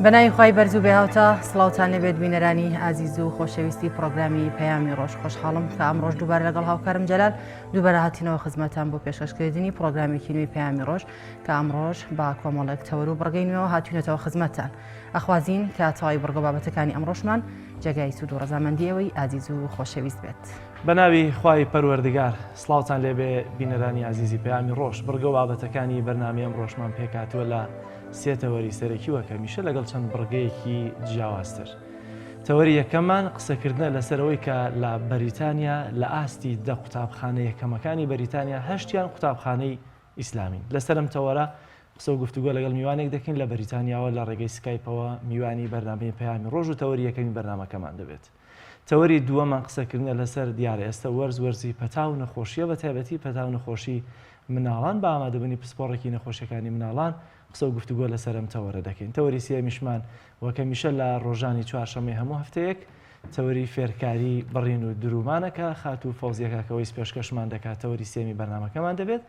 بەناوی خوای بەرز و بێهاوتە سڵاوتان لەبێت بینەرانی ئازیز و خۆشەویستی پرۆگرامی پەیامی ڕۆژ خۆشحاڵم کە ئەمڕۆژ دووبارە لەگەڵ هاوکارم جەلال دووبارە هاتینەوە خزمەتان بۆ پێشکەشکردنی پرۆگرامێکی نوێی پەیامی ڕۆژ کە ئەمڕۆژ با کۆمەڵێک تەوەر و بڕگەی نوێەوە هاتوونەتەوە خزمەتتان ئەخوازین کە تەواوی بڕگە بابەتەکانی ئەمڕۆژمان جێگای سوود و ڕەزامەندیەوەی ئازیز و خۆشەویست بێت. بەناوی خوای پەروەردگار سڵاوتان لێبێ بینەرانی عزیزی پەیامی ڕۆژ بڕگە و بابەتەکانی بەرنامەی ئەمڕۆژمان پێکهاتووە لە سێتەوەری سەرەکیوە کە میشە لەگەڵ چەند بڕگەیەکی جیاوازتر. تەوەری یەکەممان قسەکردنە لەسەرەوەی کە لە بەریتانیا لە ئاستی دە قوتابخانە یەکەمەکانی بەریتانیا هەشتیان قوتابخانەی ئیسلامین. لەسەرم تەوەرە قسە و گفتوگۆ لەگەڵ میوانێک دەکەین لە بەریتانیاوە لە ڕێگەی سکایپەوە میوانی بەرنامەی پەیامی ڕۆژ و تەوەری یەکەمی بەرنامەکەمان دەبێت. تەوەری دووەمان قسەکردنە لەسەر دیارە ئێستا وەرزی پەتاو نەخۆشیە بە تایبەتی پەتاو نەخۆشی مناڵان بە ئامادەبوونی پسپۆڕێکی نەخۆشیەکانی مناڵان قسە و گفتوگۆ لەسەرم تەوەرە دەکەین. تەوەری سێمیشمان وەکە میشە لە ڕۆژانی چوارشەمەی هەموو هەفتەیەک تەوەری فێرکاری بڕین و درومانەکە خات و فەوزیەکەکەوەی پێشکەشمان دەکات. تەوەری سێمی بەرنامەکەمان دەبێت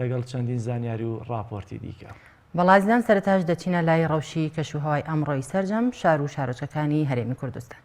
لەگەڵ چەندین زانیاری و راپۆرتی دیکە. بەڵازدان سەرەتاش دەچینە لای ڕەوشی کەشوهەوای ئەمڕۆی سەرجەم شار و شارۆچەکانی هەرێمی کوردستان.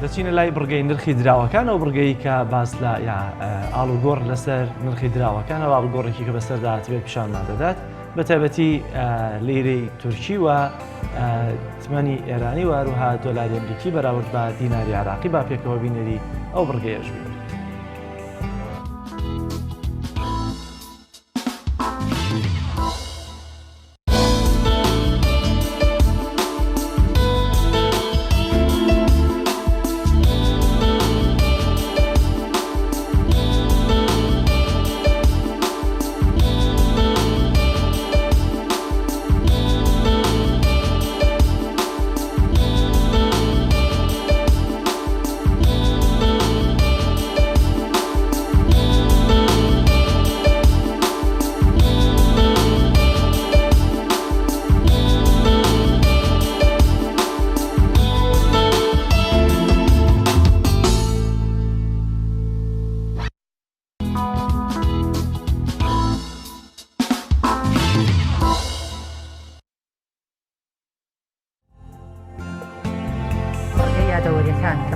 دەچینە لای بڕگەی نرخی دراوەکانەوە بڕگەی کە باس لە ئاڵوگۆڕ لەسەر نرخی دراوەکانەوە ئاڵوگۆڕێکی کە بەسەر داهاتبێت پیشانمان دەدات بە تایبەتی لیرەی تورکی و تمەنی ئێرانی و هەروها دۆلاری ئەمریکی بەراورد بە دیناری عراقی با پێکەوە بینەری ئەو بڕگەیەش بێت.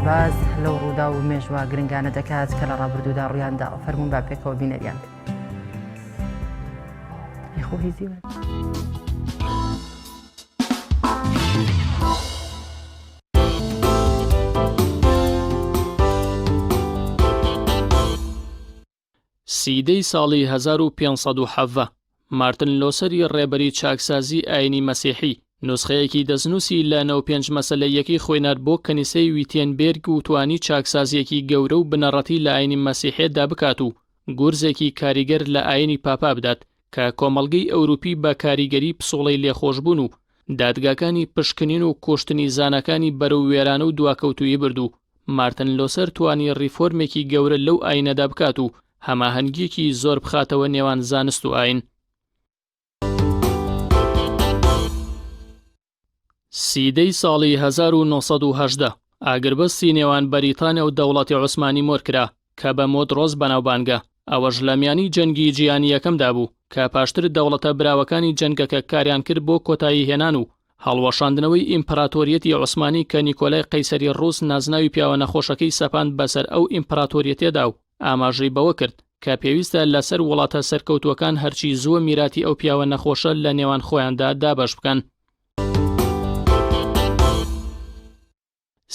باز لەو ڕوودا و مێژوە گرنگانە دەکات کە لە ڕابردوودا ڕوویاندا فەرموون با پێکەوە بینەریان خۆ هیزی سیدەی ساڵی 1570 مارتن لۆسەری ڕێبەری چاکسازی ئاینی مەسیحی نسخەیەکی دەستنووسی لە 95 مەسەلەیەکی خوێنات بۆ کەنیسەی ویتێنبێرگ و توانی چاکسازیەکی گەورە و بنەڕەتی لە ئاینی مەسیحێدا بکات و گورزێکی کاریگەر لە ئاینی پاپا بدات کە کۆمەڵگەی ئەوروپی بە کاریگەری پسوڵەی لێخۆشبوون و دادگاکانی پشکنین و کوشتنی زانەکانی بەرەو وێرانە و دواکەوتویی بردو. مارتن لۆسەر توانی ریفۆرمێکی گەورە لەو ئاینەدا بکات و هەماهەنگیەکی زۆر بخاتەوە نێوان زانست و ئاین. سیدەی ساڵی 1970 ئاگربەستی نێوان بەریتانیا و دەوڵەتی عوسمانی مۆرکرا کە بە مۆدرۆز بەناوبانگە، ئەوەش لە میانی جەنگی جیهانی یەکەمدا بوو کە پاشتر دەوڵەتە براوەکانی جەنگەکە کاریان کرد بۆ کۆتایی هێنان و هەڵوەشاندنەوەی ئیمپراتۆریەتی عوسمانی کە نیکۆلای قەیسەری ڕووس نازناوی پیاوە نەخۆشەکەی سەپاند بەسەر ئەو ئیمپراتۆریەتێدا و ئاماژەی بەوە کرد کە پێویستە لەسەر وڵاتە سەرکەوتووەکان هەرچی زووە میراتی ئەو پیاوە نەخۆشە لە نێوان خۆیاندا دابەش بکەن.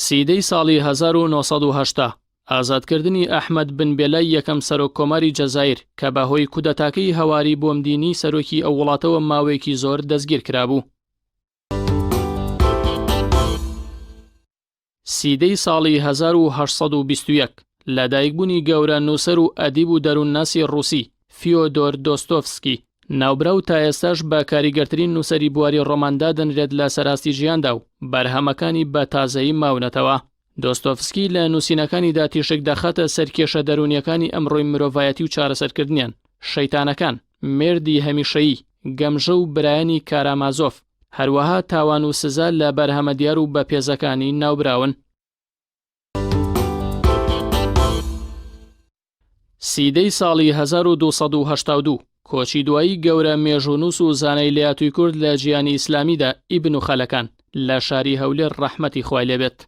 سیدەی ساڵی 1970 ئازادکردنی ئەحمەد بن بێلای یەکەم سەرۆک کۆماری جەزایر کە بەهۆی کودەتاکەی هەواری بۆمدینی سەرۆکی ئەو وڵاتەوە ماوەیەکی زۆر دەستگیر کرابوو. سیدەی ساڵی 1821 لەدایکبوونی گەورە نووسەر و ئەدیب و دەروونناسی ڕووسی فیۆدۆر دۆستۆفسکی ناوبرا و تا ئێستاش بە کاریگەرترین نووسەری بواری ڕۆماندا دەنرێت لە سەراستی ژیاندا و بەرهەمەکانی بە تازەیی ماونەتەوە. دۆستۆفسکی لە نووسینەکانیدا تیشک دەخاتە سەرکێشە دەرونیەکانی ئەمڕۆی مرۆڤایەتی و چارەسەرکردنیان، شەیتانەکان، مێردی هەمیشەیی، گەمژە و برایەنی کارامازۆف، هەروەها تاوان و سزا لە بەرهەمە دیار و بەپێزەکانی ناوبراون. سیدەی ساڵی 1282 کۆچی دوایی گەورە مێژوونووس و زانای لەیاتووی کورد لە جیهانی ئیسلامیدا ئیبن و خەلەکان لە شاری هەولێر ڕەحمەتی خوای لێبێت.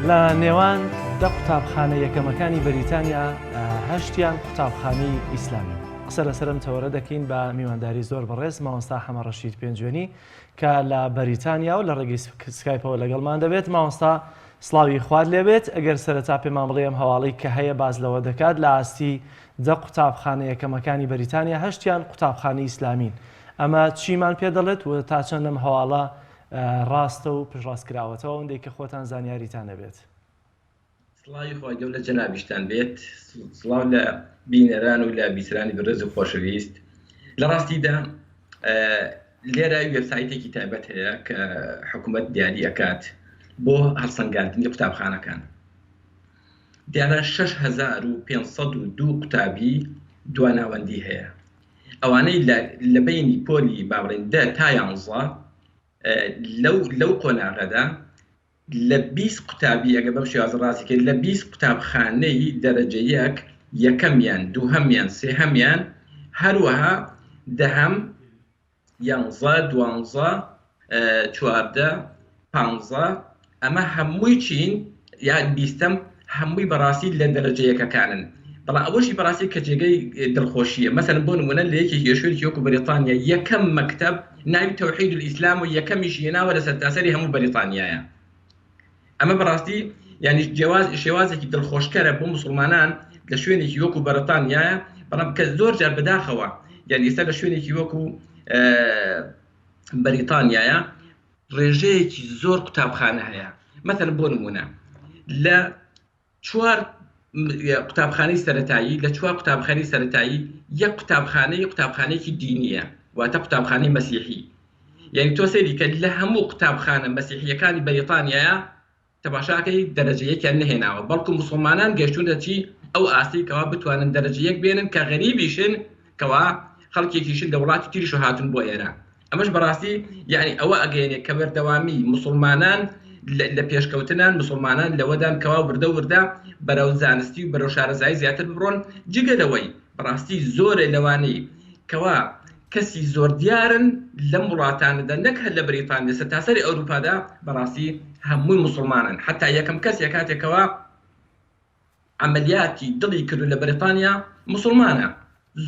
لە نێوان دە قوتابخانە یەکەمەکانی بەریتانیا هەشتیان قوتابخانەی ئیسلامی. قسە لەسەرم تەوەرە دەکەین بە میوانداری زۆر بەڕێز مامۆستا حەمە ڕەشید پێنجوێنی کە لە بەریتانیا و لە ڕێگەی سکایپەوە لەگەڵمان دەبێت. مامۆستا سڵاوی خوارد لێبێت. ئەگەر سەرەتا پێمان بڵێم هەواڵەی کە هەیە باز لەوە دەکات لە ئاستی دە قوتابخانە یەکەمەکانی بەریتانیا هەشتیان قوتابخانەی ئیسلامین. ئەمە چیمان پێ دەڵێت و تا چەندەم هەواڵە ڕاستە و پشڕاستکراوەتەوە ئەوەندەی کە خۆتان زانیاریتان دەبێت. سڵاوی خۆی گەورە جەنابیشتان بێت. سڵاو لە بینەران و لە بیسرانی بەڕێز و خۆشەویست. لە ڕاستیدا لێرە وێبسایتێکی تایبەت هەیە کە حکوومەت دیاری ئەکات بۆ هەڵسەنگاندنی قوتابخانەکان. دیارە 6502 قوتابی دواناوەندی هەیە. ئەوانەی لە بینی پۆلی باوەڕین 10 تا 11 لەو قۆناغەدا لە 20 قوتابی ئەگە بەم شێوازە ڕاستی کرد لە 20 قوتابخانەی دەرەجە یەک یەکەمیان، دووهەمیان، سێهەمیان، هەروەها دەهەم، 11، 12، 14، 15 ئەمە هەمووی چین یان 20م هەمووی بەڕاستی لە دەرەجە یەکەکانن. بەڵام ئەوەشی بەڕاستی کە جێگەی دڵخۆشیە. مەسەلەن بۆ نمونە لە یەکێکی شوێنێکی وەکو بەریتانیا یەکەم مەکتەب ناوی تەوحید الئیسلام و یەکەمیش هێناوە لە سەرتاسەری هەموو بەریتانیایە. ئەمە بەڕاستی یعنی شێوازێکی دڵخۆشکەرە بۆ مسلمانان لە شوێنێکی وەکو بەریتانیایە، بەڵام کە زۆر جار بەداخەوە یعنی ئێستا لە شوێنێکی وەکو بەریتانیایە ڕێژەیەکی زۆر قوتابخانە هەیە. مەثەن بۆ نمونە لە 4 قوتابخانەی سەرەتایی، لە 4 قوتابخانەی سەرەتایی یەک قوتابخانەیەکی دینیە، واتە قوتابخانەی مەسیحی. یعنی تۆ سەیری کە لە هەموو قوتابخانە مەسیحیەکانی بەریتانیایە تەماشاکەی دەرەجەیەکیان نهێناوە، بەڵکو مسلمانان گەشتونە چی ئەو ئاستی کەوا بتوانن دەرەجەیەک بێنن کە غەریبیشن کەوا خەڵکێکیشن لە وڵاتی تریش هاتون بۆ ئێرە. ئەمەش بەڕاستی یعنی ئەوە ئەگەیەنێ کە بەردەوامی مسلمانان لە پێشکەوتنان، مسلمانان لەوەدان کەوا وردە بەرەو زانستی و بەرەو شارەزایی زیاتر بڕۆن، جگەرەوەی بەڕاستی زۆرە لەوانەی کەوا کەسی زۆر دیارن لەم وڵاتانەدا نەک هەر لە بەریتانیا سەرتاسەری ئەوروپادا بەڕاستی هەمووی مسلمانن. حتا یەکەم کەسێک کاتێکەوە عملیاتی دڵی کردو لە بەریتانیا مسلمانە،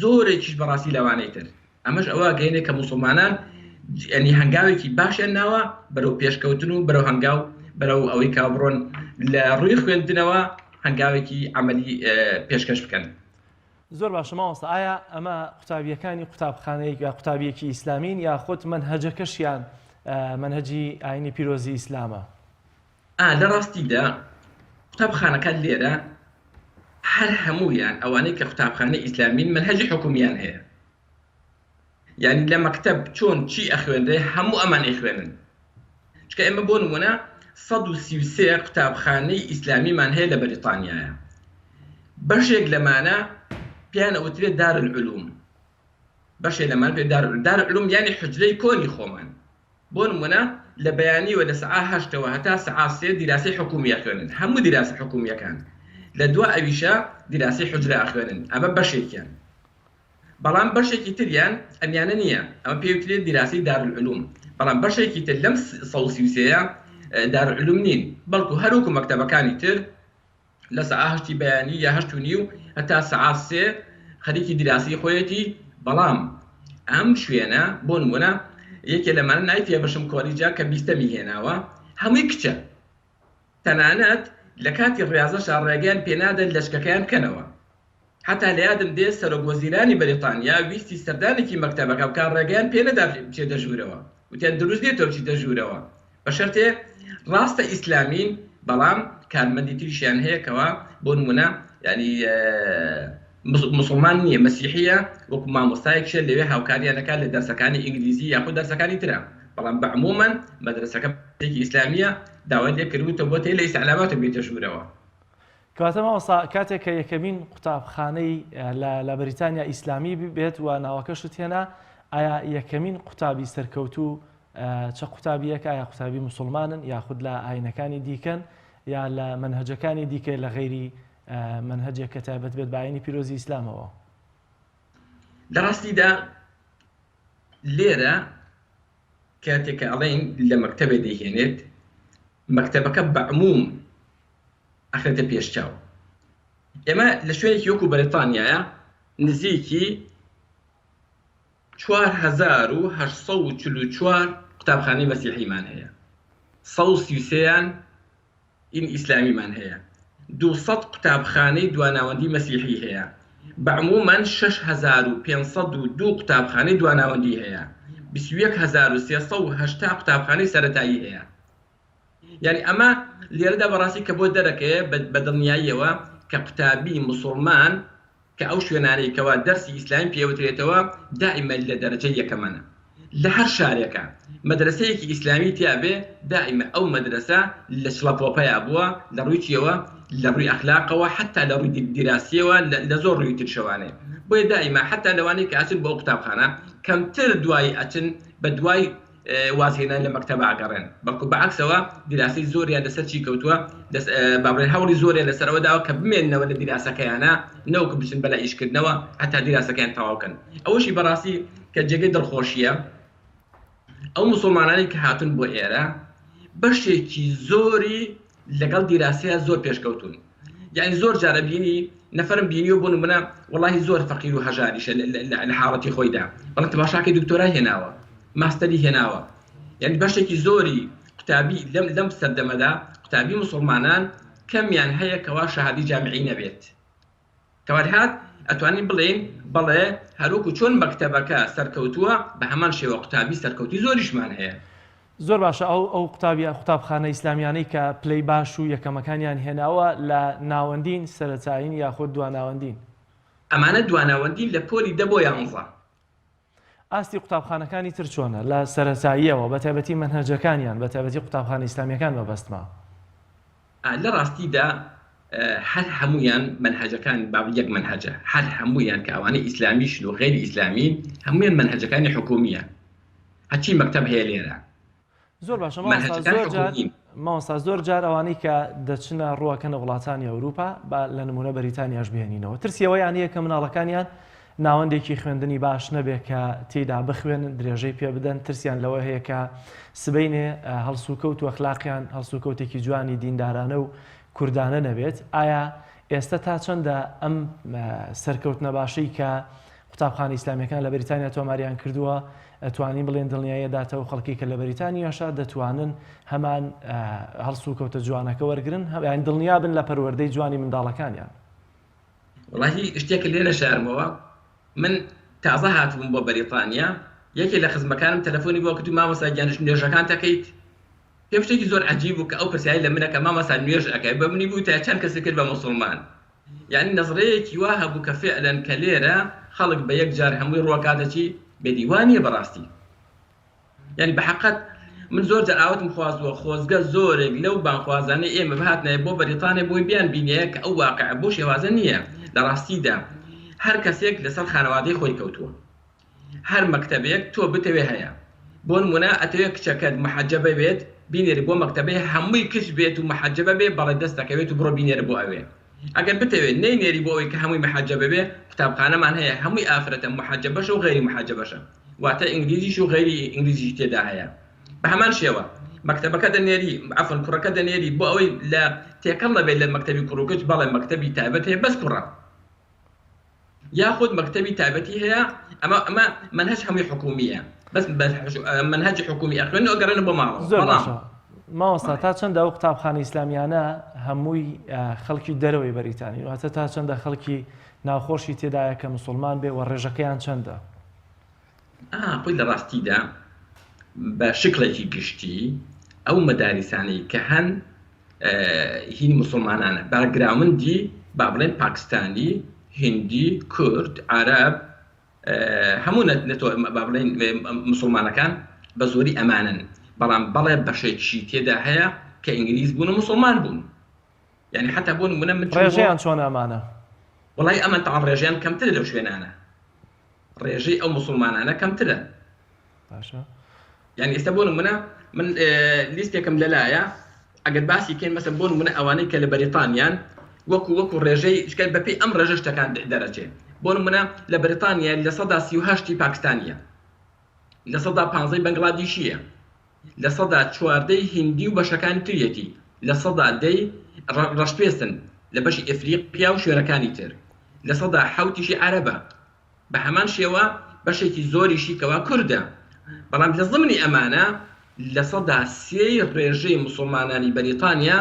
زۆرێکیش بەڕاستی لەوانەی تر. ئەمەش ئەوە گەینێ کە مسلمانان ئەنی هەنگاوێکی باشیان ناوە بەرەو پێشکەوتن و بەرەو هەنگاو بەرەو ئەوەی کا بڕۆن لە ڕووی خوێندنەوە هەنگاوێکی عملی پێشکەش بکەن. زۆر باشە مامۆستا، ئایا ئەمە قوتابیەکانی قوتابخانەیەک یا قوتابیەکی ئیسلامین یا خۆت منهەجەکەشیان منهەجی ئاینی پیرۆزی ئیسلامە؟ لە ڕاستیدا قوتابخانەکان لێرە هەر هەموویان ئەوانەی کە قوتابخانەی ئیسلامین منهەجی حکومیان هەیە، یعنی لە مەکتەب چۆن چی ئەخوێنرێ هەموو ئەمان ئەخوێنن. چکە ئێمە بۆ نمونە 133 قوتابخانەی ئیسلامیمان هەیە لە بەریتانیایە، بەشێک لەمانە پیان ئەوترێت دارالعلوم، بەشێک لەمان پێ دارالعلوم یعنی حجرەی کۆنی خۆمان. بۆ نمونە لە بەیانیوە لە سەعات 8ەوە هەتا سەعات 3 دیراسی حکومی ئەخوێنن، هەموو دیراسی حکومیەکان. لە دوا ئەویشە دیراسی حجرە ئەخوێنن، ئەمە بەشێکیان. بەڵام بەشێکی تریان ئەمیانە نییە، ئەمە پێوترێت دیراسی دارالعلوم. بەڵام بەشێکی تر لەم 133 دارالعلوم نین، بەڵکو هەروکو مەکتەبەکانی تر لە سەعات 8 بەیانی یا 8:30 هەتا سەعات 3 خەریکی دیراسی خۆیەتی. بەڵام ئەم شوێنە بۆ نمونە یەکێ لەمانە نایفێ بەشم کۆلیجا کە 20می هێناوە، هەمووی کچە، تەنانەت لە کاتی ڕاضەشە ڕێگەیان پێنادەن لەشکەکەیان بکەنەوە. حتا لە یادم دێ سەرۆکوەزیرانی بەریتانیا ویستی سەردانێکی مەکتەبەکە بکات، ڕێگەیان پێ نەدا بچێتە ژوورەوە، وتیان دروست دێتەوە بچیتە ژوورەوە، بە شەرتێ ڕاستە ئیسلامین، بەڵام کارمەندی تریشیان هەیە کەوا بۆ نمونە ینی مسلمان نییە، مەسیحیە، وەکو مامۆستایەکشە لەوێ هاوکاریانەکات لە دەرسەکانی ئینگلیزی یاخود دەرسەکانی ترە. بەڵام بەعمومەن مەدرسەکە پێکی ئیسلامیە داوای لێ کردوتە بۆ تێ لە ئیسعلاماتە بێتە ژوورەوە. کەواتە مامۆستا کاتێک کە یەکەمین قوتابخانەی لە بەریتانیا ئیسلامی بێت و ناوەکەشت هێنا، ئایا یەکەمین قوتابی سەرکەوتوو چه قوتابیەکە، ئایا قوتابی موسڵمانن یاخود لە ئاینەکانی دیکەن یا لە منهەجەکانی دیکە لە غەیری منهەجێک کە تایبەت بێت بە ئاینی پیرۆزی ئیسلامەوە؟ لە ڕاستیدا لێرە کاتێک کە ئەڵێن لە مەکتەبێ دەیهێنێت، مەکتەبەکە بەعموم ئەخرێتە پێشچاو. ئێمە لە شوێنێکی وەکو بەریتانیایە نزیکی 4844 قوتابخانەی مەسیحیمان هەیە، 133یان ئین ئیسلامیمان هەیە، 200 قوتابخانەی دواناوەندی مەسیحی هەیە، بەعمومەن 6502 قوتابخانەی دواناوەندی هەیە، 21380 قوتابخانەی سەرەتایی هەیە. یعنی ئەمە لێرەدا بەڕاستی کە بۆ دەرەکەیە بە دڵنیاییەوە کە قوتابی موسڵمان کە ئەو شوێنانەی کەوا دەرسی ئیسلامی پێوترێتەوە دائیمە لە دەرەجەی یەکەمەنە. لە هەر شارێکە مەدرسەیەکی ئیسلامی تیابێ دائیمە ئەو مەدرسە لە شڵەپۆپەیە بووە، لە ڕووی چیەوە، لە ڕووی ئەخلاقەوە، حتا لە ڕووی دیراسیەوە، لە زۆر ڕووی تر شەوانێ. بۆیە دائیمە حتا لەوانەی کە ئاچن بۆ قوتابخانە کەمتر دوای ئەچن بە دوای وازهێنان لە مەکتەبە ئەگەڕێن، بەڵکو بەعکسەوە دیراسی زۆریان لەسەر چی کەوتووە، بابڕێن هەوڵی زۆریان لەسەرەوە داوە کە بمێننەوە لە دیراسەکەیانە، نەوەکو بچن بەلای ئیشکردنەوە هەتا دیراسەکەیان تەواوکەن. ئەوەشی بەڕاستی کە جێگەی دڵخۆشیە. ئەو موسڵمانانی کە هاتون بۆ ئێرە بەشێکی زۆری لەگەڵ دیراسەیە زۆر پێشکەوتون. یعنی زۆر جارە بینی نەفرم بینیوە بۆ نمونە وەڵاهی زۆر فەقیر و هەژاریشە لە حاڵەتی خۆیدا، بەڵام تەماشاکەی دکتۆرای هێناوە، ماستەری هێناوە. یعنی بەشێکی زۆری قوتابی لەم سەردەمەدا قوتابی موسڵمانان کەمیان هەیە کەوا شەهادی جامعی نەبێت. کەواتە ئەتوانین بڵێن بەڵێ هەروکو چۆن مەکتەبەکە سەرکەوتووە بە هەمان شێوە قوتابی سەرکەوتی زۆریشمان هەیە. زۆر باشە. ئەو قوتابخانە ئیسلامیانەی کە پلەی باش و یەکەمەکانیان هێناوە لە ناوەندین سەرەتایین یاخود دواناوەندین؟ ئەمانە دواناوەندین لە پۆلی 10 بۆ 11. ئاستی قوتابخانەکانی تر چۆنە لە سەرەتاییەوە بە تایبەتی منهەجەکانیان بە تایبەتی قوتابخانە ئیسلامیەکان مەبەستما؟ لە ڕاستیدا هەر هەمویان منهەجەکان باب یەک منهەجە، هەر هەمویان کە ئەوانەی ئیسلامیشن و غێری ئیسلامین هەمویان منهەجەکانی حکومیە، هەچی مەکتەب هەیە لێرە. زۆر باشە مامۆستا، زۆر جار ئەوانەی کە دەچنە ڕووەکەنە وڵاتانی ئەوروپا لە نمونە بەریتانیاش بهێنینەوە، ترسیەوەیان هەیە کە مناڵەکانیان ناوەندێکی خوێندنی باش نەبێت کە تێدا بخوێنن، درێژەی پێ بدەن، ترسیان لەوە هەیە کە سبەینێ هەڵسوکەوت و ئەخلاقیان هەڵسوکەوتێکی جوانی دیندارانە و کوردانە نەبێت. ئایا ئێستا تا چەندە ئەم سەرکەوتنە باشەی کە قوتابخانە ئیسلامیەکان لە بەریتانیا تۆماریان کردووە ئەتوانین بڵێن دڵنیاییەداتەوە خەڵکی کە لە بەریتانیاشا دەتوانن هەمان هەڵسوکەوتە جوانەکە وەرگرن، یان دڵنیا بن لە پەروەردەی جوانی منداڵەکانیان؟ وڵاهی شتێکە لێرە شارمەوە، من تازە هاتبووم بۆ بەریتانیا، یەکێ لە خزمەکانم تەلەفۆنی بۆ کردو مامۆستا گیان نوێژەکان تەکەیت؟ پێم شتێکی زۆر عەجیب بوو کە ئەو پرسیاری لە منە کە مامۆستا نوێژ ئەکەی، بە منی بوو تا چەند کەسێک کرد بە موسڵمان. یعنی نظرەیەکی وا هەبوو کە فعلەن کە لێرە خەڵک بە یەکجار هەمووی ڕووەکاتەچی بێدیوانیە بەڕاستی. یعنی بە حەقەت من زۆر جار ئاوتم خوازووە خۆزگە زۆرێک لەو بانخوازانەی ئێمە بهاتنایە بۆ بەریتانیا بۆی بیان بینەیە کە ئەو واقع بۆ شێوازە نییە. لە ڕاستیدا هەر کەسێک لەسەر خانەوادەی خۆی کەوتووە، هەر مەکتەبێک تۆ بتەوێ هەیە. بۆ نمونە ئەتەوێت کچەکەت محەجەبە بێت بینێری بۆ مەکتەبەی هەمووی کچ بێت و محەجەبە بێ بەڵێ دەست دەکەوێت و بڕۆ بینێرە بۆ ئەوێ. ئەگەر بتەوێت نەینێری بۆ ئەوەی کە هەمووی محەجەبە بێ، قوتابخانەمان هەیە هەمووی ئافرەتە محەجەبەشە و غەیری محەجەبەشە، واتە ئینگلیزیش و غەیری ئینگلیزیش تێدا هەیە. بە هەمان شێوە مەکتەبەکە دەنێری ئەفەن کوڕەکە دەنێری بۆ ئەوەی لە تێکەڵ نەبێت لە مەکتەبی کوڕوکچ، بەڵێ مەکتەبی تایبەت هەیە بەس کوڕە، یاخود مەکتەبی تایبەتی هەیە. ئەمە منهەج هەمووی حکومیە، بەس منهەجی حکومی ئەخوێنەوە گەڕێنە بۆ ماڵەوە. زۆر باشە ماوەستا تا چەندە ئەو قوتابخانە ئیسلامیانە هەمووی خەڵکی دەرەوەی بەریتانی، واتە تا چەندە خەڵکی ناوخۆشی تێدایە کە موسڵمان بێ و ڕێژەکەیان چەندە؟ خۆی لە ڕاستیدا بە شکلێکی گشتی ئەو مەداریسانەی کە هەن هین موسڵمانانە بەرگراوندی با بڵێن پاکستانی، هندی، کورد، عەرەب، هەموو با بڵێن موسڵمانەکان بە زۆری ئەمانن، بەڵام بەڵێ بەشێکی تێدا هەیە کە ئینگلیز بوون و موسڵمان بوون. یعنی حتا بۆ نمونە من ڕێژەیان چۆن ئەمانە؟ وڵای ئەمە تاوان ڕێژەیان کەمترە لەو شوێنانە، ڕێژەی ئەو موسڵمانانە کەمترە. باشە. یعنی ئێستا بۆ نمونە من لیستێکم لەلایە ئەگەر باسی کەین مەسەن بۆ نمونە ئەوانەی کە لە بەریتانیان وەکو ڕێژەی شکل بەپێی ئەم ڕێژە شتەکان دەرەچێت. بۆ نمونە لە بەریتانیا لە 38 پاکستانیە، لە 15 بەنگڵادیشیە، لە 14 هندی و بەشەکانی تریەتی، لە 10 ڕەشپێستن لە بەشی ئەفریقیا و شوێنەکانی تر، لە 7 عەرەبە. بە هەمان شێوە بەشێکی زۆریشی کەوا کوردە. بەڵام لە ضمنی ئەمانە لە 3 ڕێژەی موسڵمانانی بەریتانیا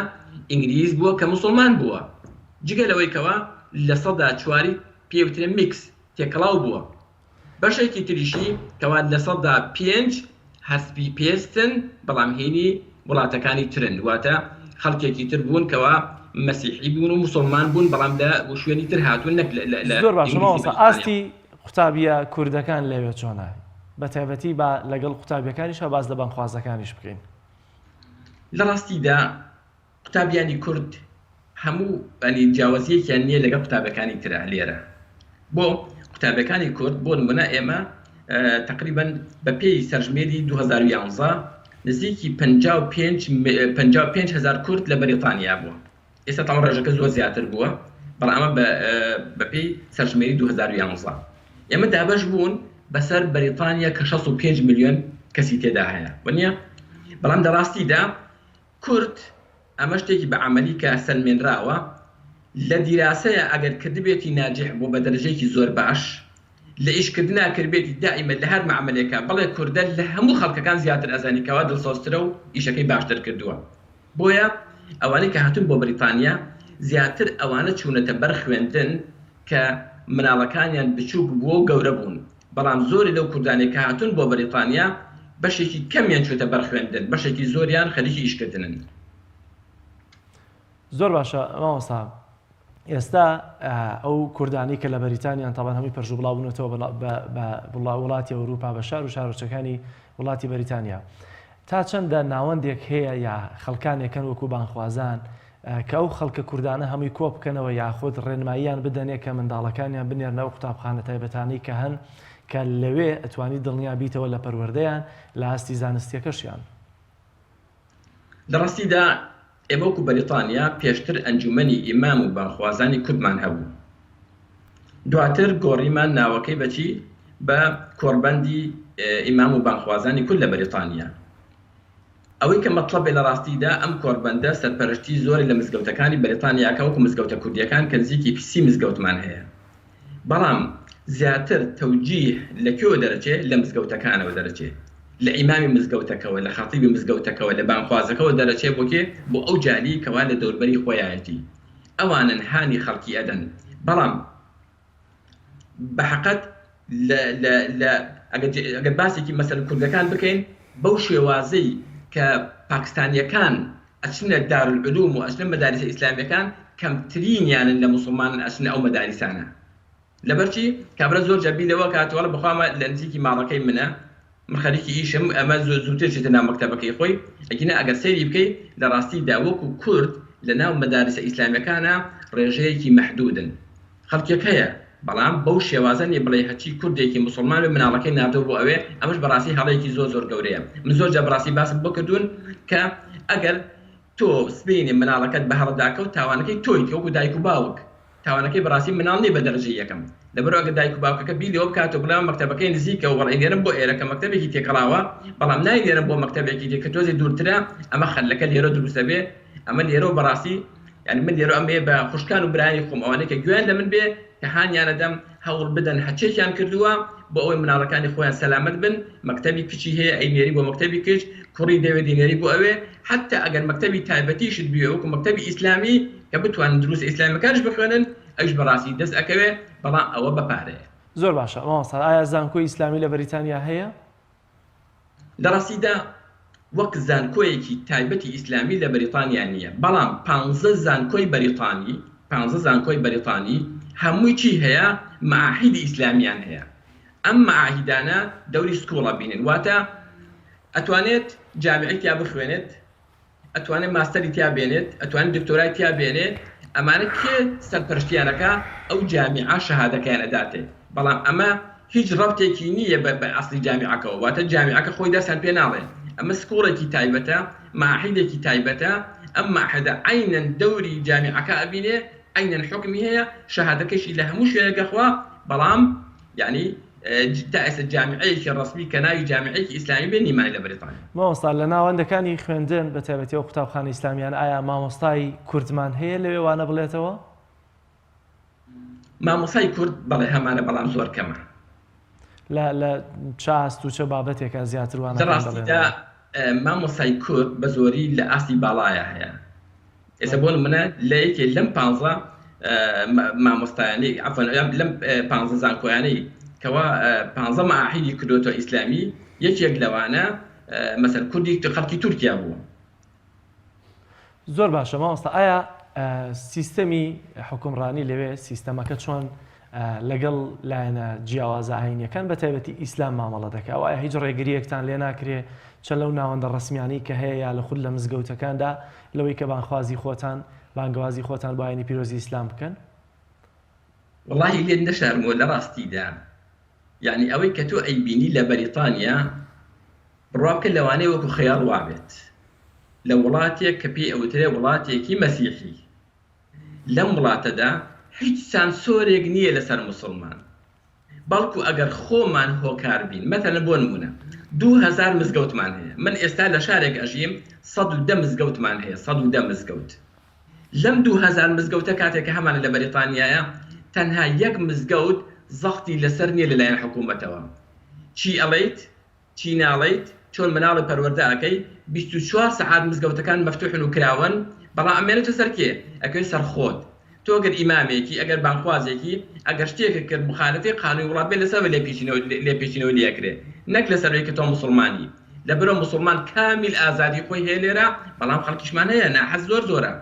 ئینگلیز بووە کە موسڵمان بووە، جگە لەوەی کەوا لە 4 پێوترێ میکس تێکەڵاو بووە. بەشێکی تریشی کەوا لە 5 هەسپی پێستن، بەڵام هێنی وڵاتەکانی ترن، واتە خەڵکێکی تر بوون کەوا مەسیحی بوون و موسڵمان بوون، بەڵام لە شوێنی تر هاتوون نەک لە زۆر باشە ماوەستا ئاستی قوتابیە کوردەکان لەوێ چۆنە؟ بە تایبەتی با لەگەڵ قوتابیەکانیشە باز لە بانخوازەکانیش بکەین. لە ڕاستیدا قوتابیانی کورد هەموو ئەنی جیاوازیەکیان نییە لەگەڵ قوتابەکانی ترە لێرە. بۆ قوتابەکانی کورد بۆ نمونە ئێمە تقریباً بە پێی سەرژمێری 2011 نزیکی 55,000 کورد لە بەریتانیا بووە. ئێستا تاوان ڕێژەکە زۆر زیاتر بووە، بەڵام ئەمە بە پێی سەرژمێری 2011 ئێمە دابەش بوون بەسەر بەریتانیا کە 65 میلیۆن کەسی تێدا هەیە وەنیە. بەڵام لە ڕاستیدا کورد ئەمە شتێکی بە عەمەلی کە سەلمێنراوە لە دیراسەیە ئەگەر کردبێتی ناجح بۆ بە دەرەجەیەکی زۆر باش لە ئیشکردنا کردبێتی دائیمە لە هەر معاملێکە، بەڵێ کوردە لە هەموو خەڵکەکان زیاتر ئەزانیکەوە دڵسۆزترە و ئیشەکەی باشتر کردووە. بۆیە ئەوانەی کە هاتوون بۆ بەریتانیا زیاتر ئەوانە چوونەتە بەر خوێندن کە مناڵەکانیان بچووک بووە و گەورە بوون، بەڵام زۆری لەو کوردانێک کە هاتوون بۆ بەریتانیا بەشێکی کەمیان چوتە بەر خوێندن، بەشێکی زۆریان خەریکی ئیشکردنن. زۆر باشە ماوەستا. ئێستا ئەو کوردانی کە لە بەریتانیان تاوان هەمووی پەرژوو بڵاوبوونەوە بە وڵاتی ئەوروپا بە شار و شارۆچەکانی وڵاتی بەریتانیا، تا چەندە ناوەندێک هەیە یا خەڵکانێکن وەکو بانخوازان کە ئەو خەڵکە کوردانە هەمووی کۆ بکەنەوە یاخود ڕێنماییان بدەنێ کە منداڵەکانیان بنێرنەوە قوتابخانە تایبەتانەی کە هەن کە لەوێ ئەتوانی دڵنیا بیتەوە لە پەروەردەیان لە ئاستی زانستیەکەشیان؟ لە ڕاستیدا ئێمە وەکو بەریتانیا پێشتر ئەنجومەنی ئیمام و بانخوازانی کوردمان هەبوو، دواتر گۆڕیمان ناوەکەی بەچی بە کۆڕبەندی ئیمام و بانخوازانی کورد لە بەریتانیا. ئەوەی کە مەطلبێ لە ڕاستیدا ئەم کۆڕبەندە سەرپەرشتی زۆری لە مزگەوتەکانی بەریتانیاکە وەکو مزگەوتە کوردیەکان کە نزیکی 30 مزگەوتمان هەیە، بەڵام زیاتر تەوجیه لەکوێوە دەرەچێت لە مزگەوتەکانەوە دەرەچێت، لە ئیمامی مزگەوتەکەوە، لە خەتیبی مزگەوتەکەوە، لە بانخوازەکەەوە دەرەچێت بۆ ئەو جالی کەوا لە دەوربەری خۆیایەتی ئەوانن هانی خەڵکی ئەدەن. بەڵام بە حەقەت ئەگەر باسێکی مەسەل کوردەکان بکەین بەو شێوازەی کە پاکستانیەکان ئەچنە دارالعلوم و ئەچنە مەدارسە ئیسلامیەکان کەمترینیانن لە مسلمانن ئەچنە ئەو مەدارسانە لەبەرچی کابرا زۆر جەبی لەوە کاتوەڵە بخوامە لە نزیکی ماڵەکەی منە من خەریکی ئیشم ئەمە زووتر چێتە ناو مەکتەبەکەی خۆی ئەگینە ئەگەر سەیری بکەیت لە ڕاستیدا وەکو کورد لە ناو مەدارسە ئیسلامیەکانە ڕێژەیەکی مەحدودن خەڵکێک هەیە بەڵام بەو شێوازە بڵێ هەچی کوردێکی مسلمان و مناڵەکەی نردەوە بۆ ئەوێ ئەمەش بەڕاستی هەڵەیەکی زۆر گەورەیە من زۆر جا بەڕاستی باسم بۆ کردوون کە ئەگەر تۆ سبینی مناڵەکەت بە هەڵداکەوت تاوانەکەی تۆی وەکو دایک و باوک تاوانەکەی بەڕاستی مناڵ نیە بە دەرەجەی یەکەم لەبەرەوە ئەگەر دایک و باوکەکە بیرەوە بکاتەوە بڵام مەکتەبەکەی نزیکە و بەڵێ نێرم بۆ ئێرە کە مەکتەبێکی تێکەڵاوە بەڵام نایێرم بۆ مەکتەبێکی تێ کە تۆزی دوورترە ئەمە خەلەکە لێرە دروستە بێ ئەمە لێرە بەڕاستی یعنی من لێرە ئەمێ بە خوشکان و برانی خۆم ئەوانەیە کە گوێیان لە من بێ کە هانیانە دەم هەوڵ بدەن هەچێکیان کردووە بۆ ئەوەی مناڵەکانی خۆیان سەلامەت بن مەکتەبی کچی هەیە ئەینێری بۆ مەکتەبی کچ کوڕی دەوێت دینێری بۆ ئەوێ حتا ئەگەر مەکتەبی تایبەتیشت بێ وەکو مەکتەبی ئیسلامی کە بتوانن دروست ئیسلامیەکانش بخوێنن ئەوش بەڕاستی دەست ئەکەوێ بەڵام ئەوە بەپارەیە زۆر باشە مامۆستا ئایا زانکۆی ئیسلامی لە بەریتانیا هەیە؟ لە ڕاستیدا وەک زانکۆیەکی تایبەتی ئیسلامی لە بەریتانیا نییە بەڵام 15 زانکۆی بەریتانی هەمووی چی هەیە معاهیدی ئیسلامیان هەیە ئەم معاهیدانە دەوری سکوڵە بینن واتە ئەتوانێت جامعی تیا بخوێنێت ئەتوانێت ماستەری تیا بێنێت ئەتوانێت دکتۆرای تیا بێنێت ئەمانە کێ سەرپەرشتیانەکە ئەو جامعە شەهادەکەیان ئەداتێ بەڵام ئەمە هیچ ڕەبتێکی نییە بە ئەسڵی جامعەکەەوە واتە جامعەکە خۆی دەستان پێ ناڵێ ئەمە سکوڵێکی تایبەتە معاهیدێکی تایبەتە ئەم معاهیدە عینەن دەوری جامعەکە ئەبینێ عینەن حکمی هەیە شەهادەکەشی لە هەموو شوێنێکە خوا بەڵام یعنی تا ئێستا جامعەیەکی ڕەسمی کە ناوی جامعەیەکی ئیسلامی بێ نیمانی لە بەریتانیا مامۆستا لە ناوەندەکانی خوێندن بە تایبەتیەوە قوتابخانە ئیسلامیان ئایا مامۆستای کوردمان هەیە لەوێ وانە بڵێتەوە؟ مامۆستای کورد بەڵێ هەمانە بەڵام زۆر کەمە لە چاست و چه بابەتێکە زیاتر وانە ڕاستیدا مامۆستای کورد بە زۆری لە ئاستی باڵایە هەیە ئێستا بۆ نمونە لە یەکێ لەم 15 مامۆستایانەی لەم 15 زانکۆیانەی کەوا 15 معاهیدی کردوتە ئیسلامی یەکێک لەوانە مەسەر کوردی خەڵکی تورکیا بووە. زۆر باشە مامۆستا ئایا سیستەمی حکومڕانی لەوێ سیستەمەکە چۆن لەگەڵ لایەنە جیاوازە ئاینیەکان بە تایبەتی ئیسلام مامەڵە دەکات ئەو ئایا هیچ ڕێگریەکتان لێ ناکرێ چەند لەو ناوەندە ڕسمیانی کە هەیە یا لە خود لە مزگەوتەکاندا لەوەی کە بانخوازی خۆتان بانگوازی خۆتان بۆ ئاینی پیرۆزی ئیسلام بکەن؟ وڵاهی لێ نەشارمەوە لە ڕاستیدا یعنی ئەوەی کە تۆ ئەیبینی لە بەریتانیا بڕواکە لەوانەیە وەکو خەیاڵ وابێت لە وڵاتێک کە پێی ئەوترێ وڵاتێکی مەسیحی لەم وڵاتەدا هیچ سانسۆرێک نییە لەسەر مسلمان بەڵکو ئەگەر خۆمان هۆکار بین مەتەلەن بۆ نمونە 2000 مزگەوتمان هەیە من ئێستا لە شارێک ئەژیم 110 مزگەوتمان هەیە 110 مزگەوت لەم 2000 مزگەوتە کاتێککە هەمانە لە بەریتانیایە تەنها یەک مزگەوت زەختی لەسەر نییە لەلایەن حکوومەتەوە چی ئەڵێیت چی ناڵێیت چۆن مناڵی پەروەردە ئەەکەی 24 سەعات مزگەوتەکان مەفتوحن و کراون بەڵام ئەمێنێتە سەر کێ ئەکەی سەر خۆت تۆ ئەگەر ئیمامێکی ئەگەر بانخوازێکی ئەگەر شتێکە کرد مخالفەتی قانونی وڵات بێت لەسەر لێ پێچینەوە لێکرێ نەک لەسەرەوەی کە تۆ مسلمانی لەبەرەوە مسلمان کامیل ئازادی خۆی هەیە لێرە بەڵام خەڵکیشمان هەیە ناحەز زۆرە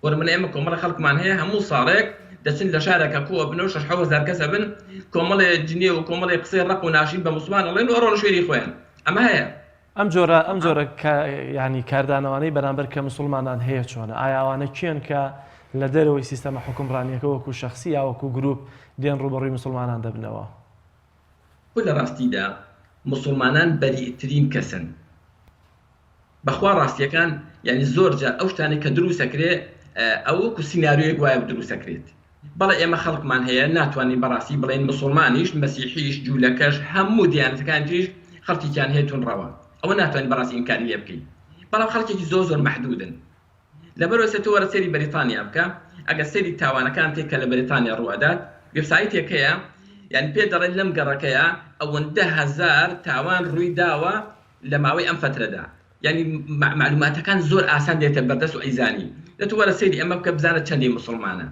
وەرمنە ئێمە کۆمەڵە خەڵکمان هەیە هەموو ساڵێک دەچن لە شارێکە کۆوە بن و 6,000 کەسە بن کۆمەڵێ جنێ و کۆمەڵی قسەی ڕق و ناشین بە موسڵمان ئەڵێن و ڕۆنە شوێری خۆیان ئەمە هەیە ئەم جۆرە ینی کاردانەوانەی بەرامبەر کە مسلمانان هەیە چۆنە ئایا ئەوانە کێن کە لە دەرەوەی سیستەمە حکومڕانیەکە وەکو شەخسی یا وەکو گروپ دێن ڕوبەڕووی مسلمانان دەبنەوە؟ لە ڕاستیدا مسلمانان بەریئترین کەسن بەخوا ڕاستیەکان یعنی زۆرجار ئەو شتانی کە دروستەکرێ ئەو وەکو سیناریۆیەک وایە دروستەکرێت بەڵێ ئێمە خەڵکمان هەیە ناتوانین بەڕاستی بڵێن مسلمانیش مەسیحیش جوولەکەش هەموو دیانەتەکان تریش خەڵکیان هەیە تونڕەوە ئەوە ناتوانین بەڕاستی ئینکاری لێ بکەین بەڵام خەڵکێکی زۆر مەحدودن لەبەرەوە تۆ وەرە سەیری بەریتانیا بکە ئەگەر سەیری تاوانەکان تێکە لە بەریتانیا ڕوئەدات وێبسایتێک هەیە یعنی پێ دەڵێن لەم گەڕەکەیە ئەوەندە هەزار تاوان ڕووی داوە لە ماوەی ئەم فترەدا یعنی معلوماتەکان زۆر ئاسان دێتە بەردەست و ئەیزانی دەتوانێت وەرە سەیری ئەمە بکە بزانە چەندی مسلمانە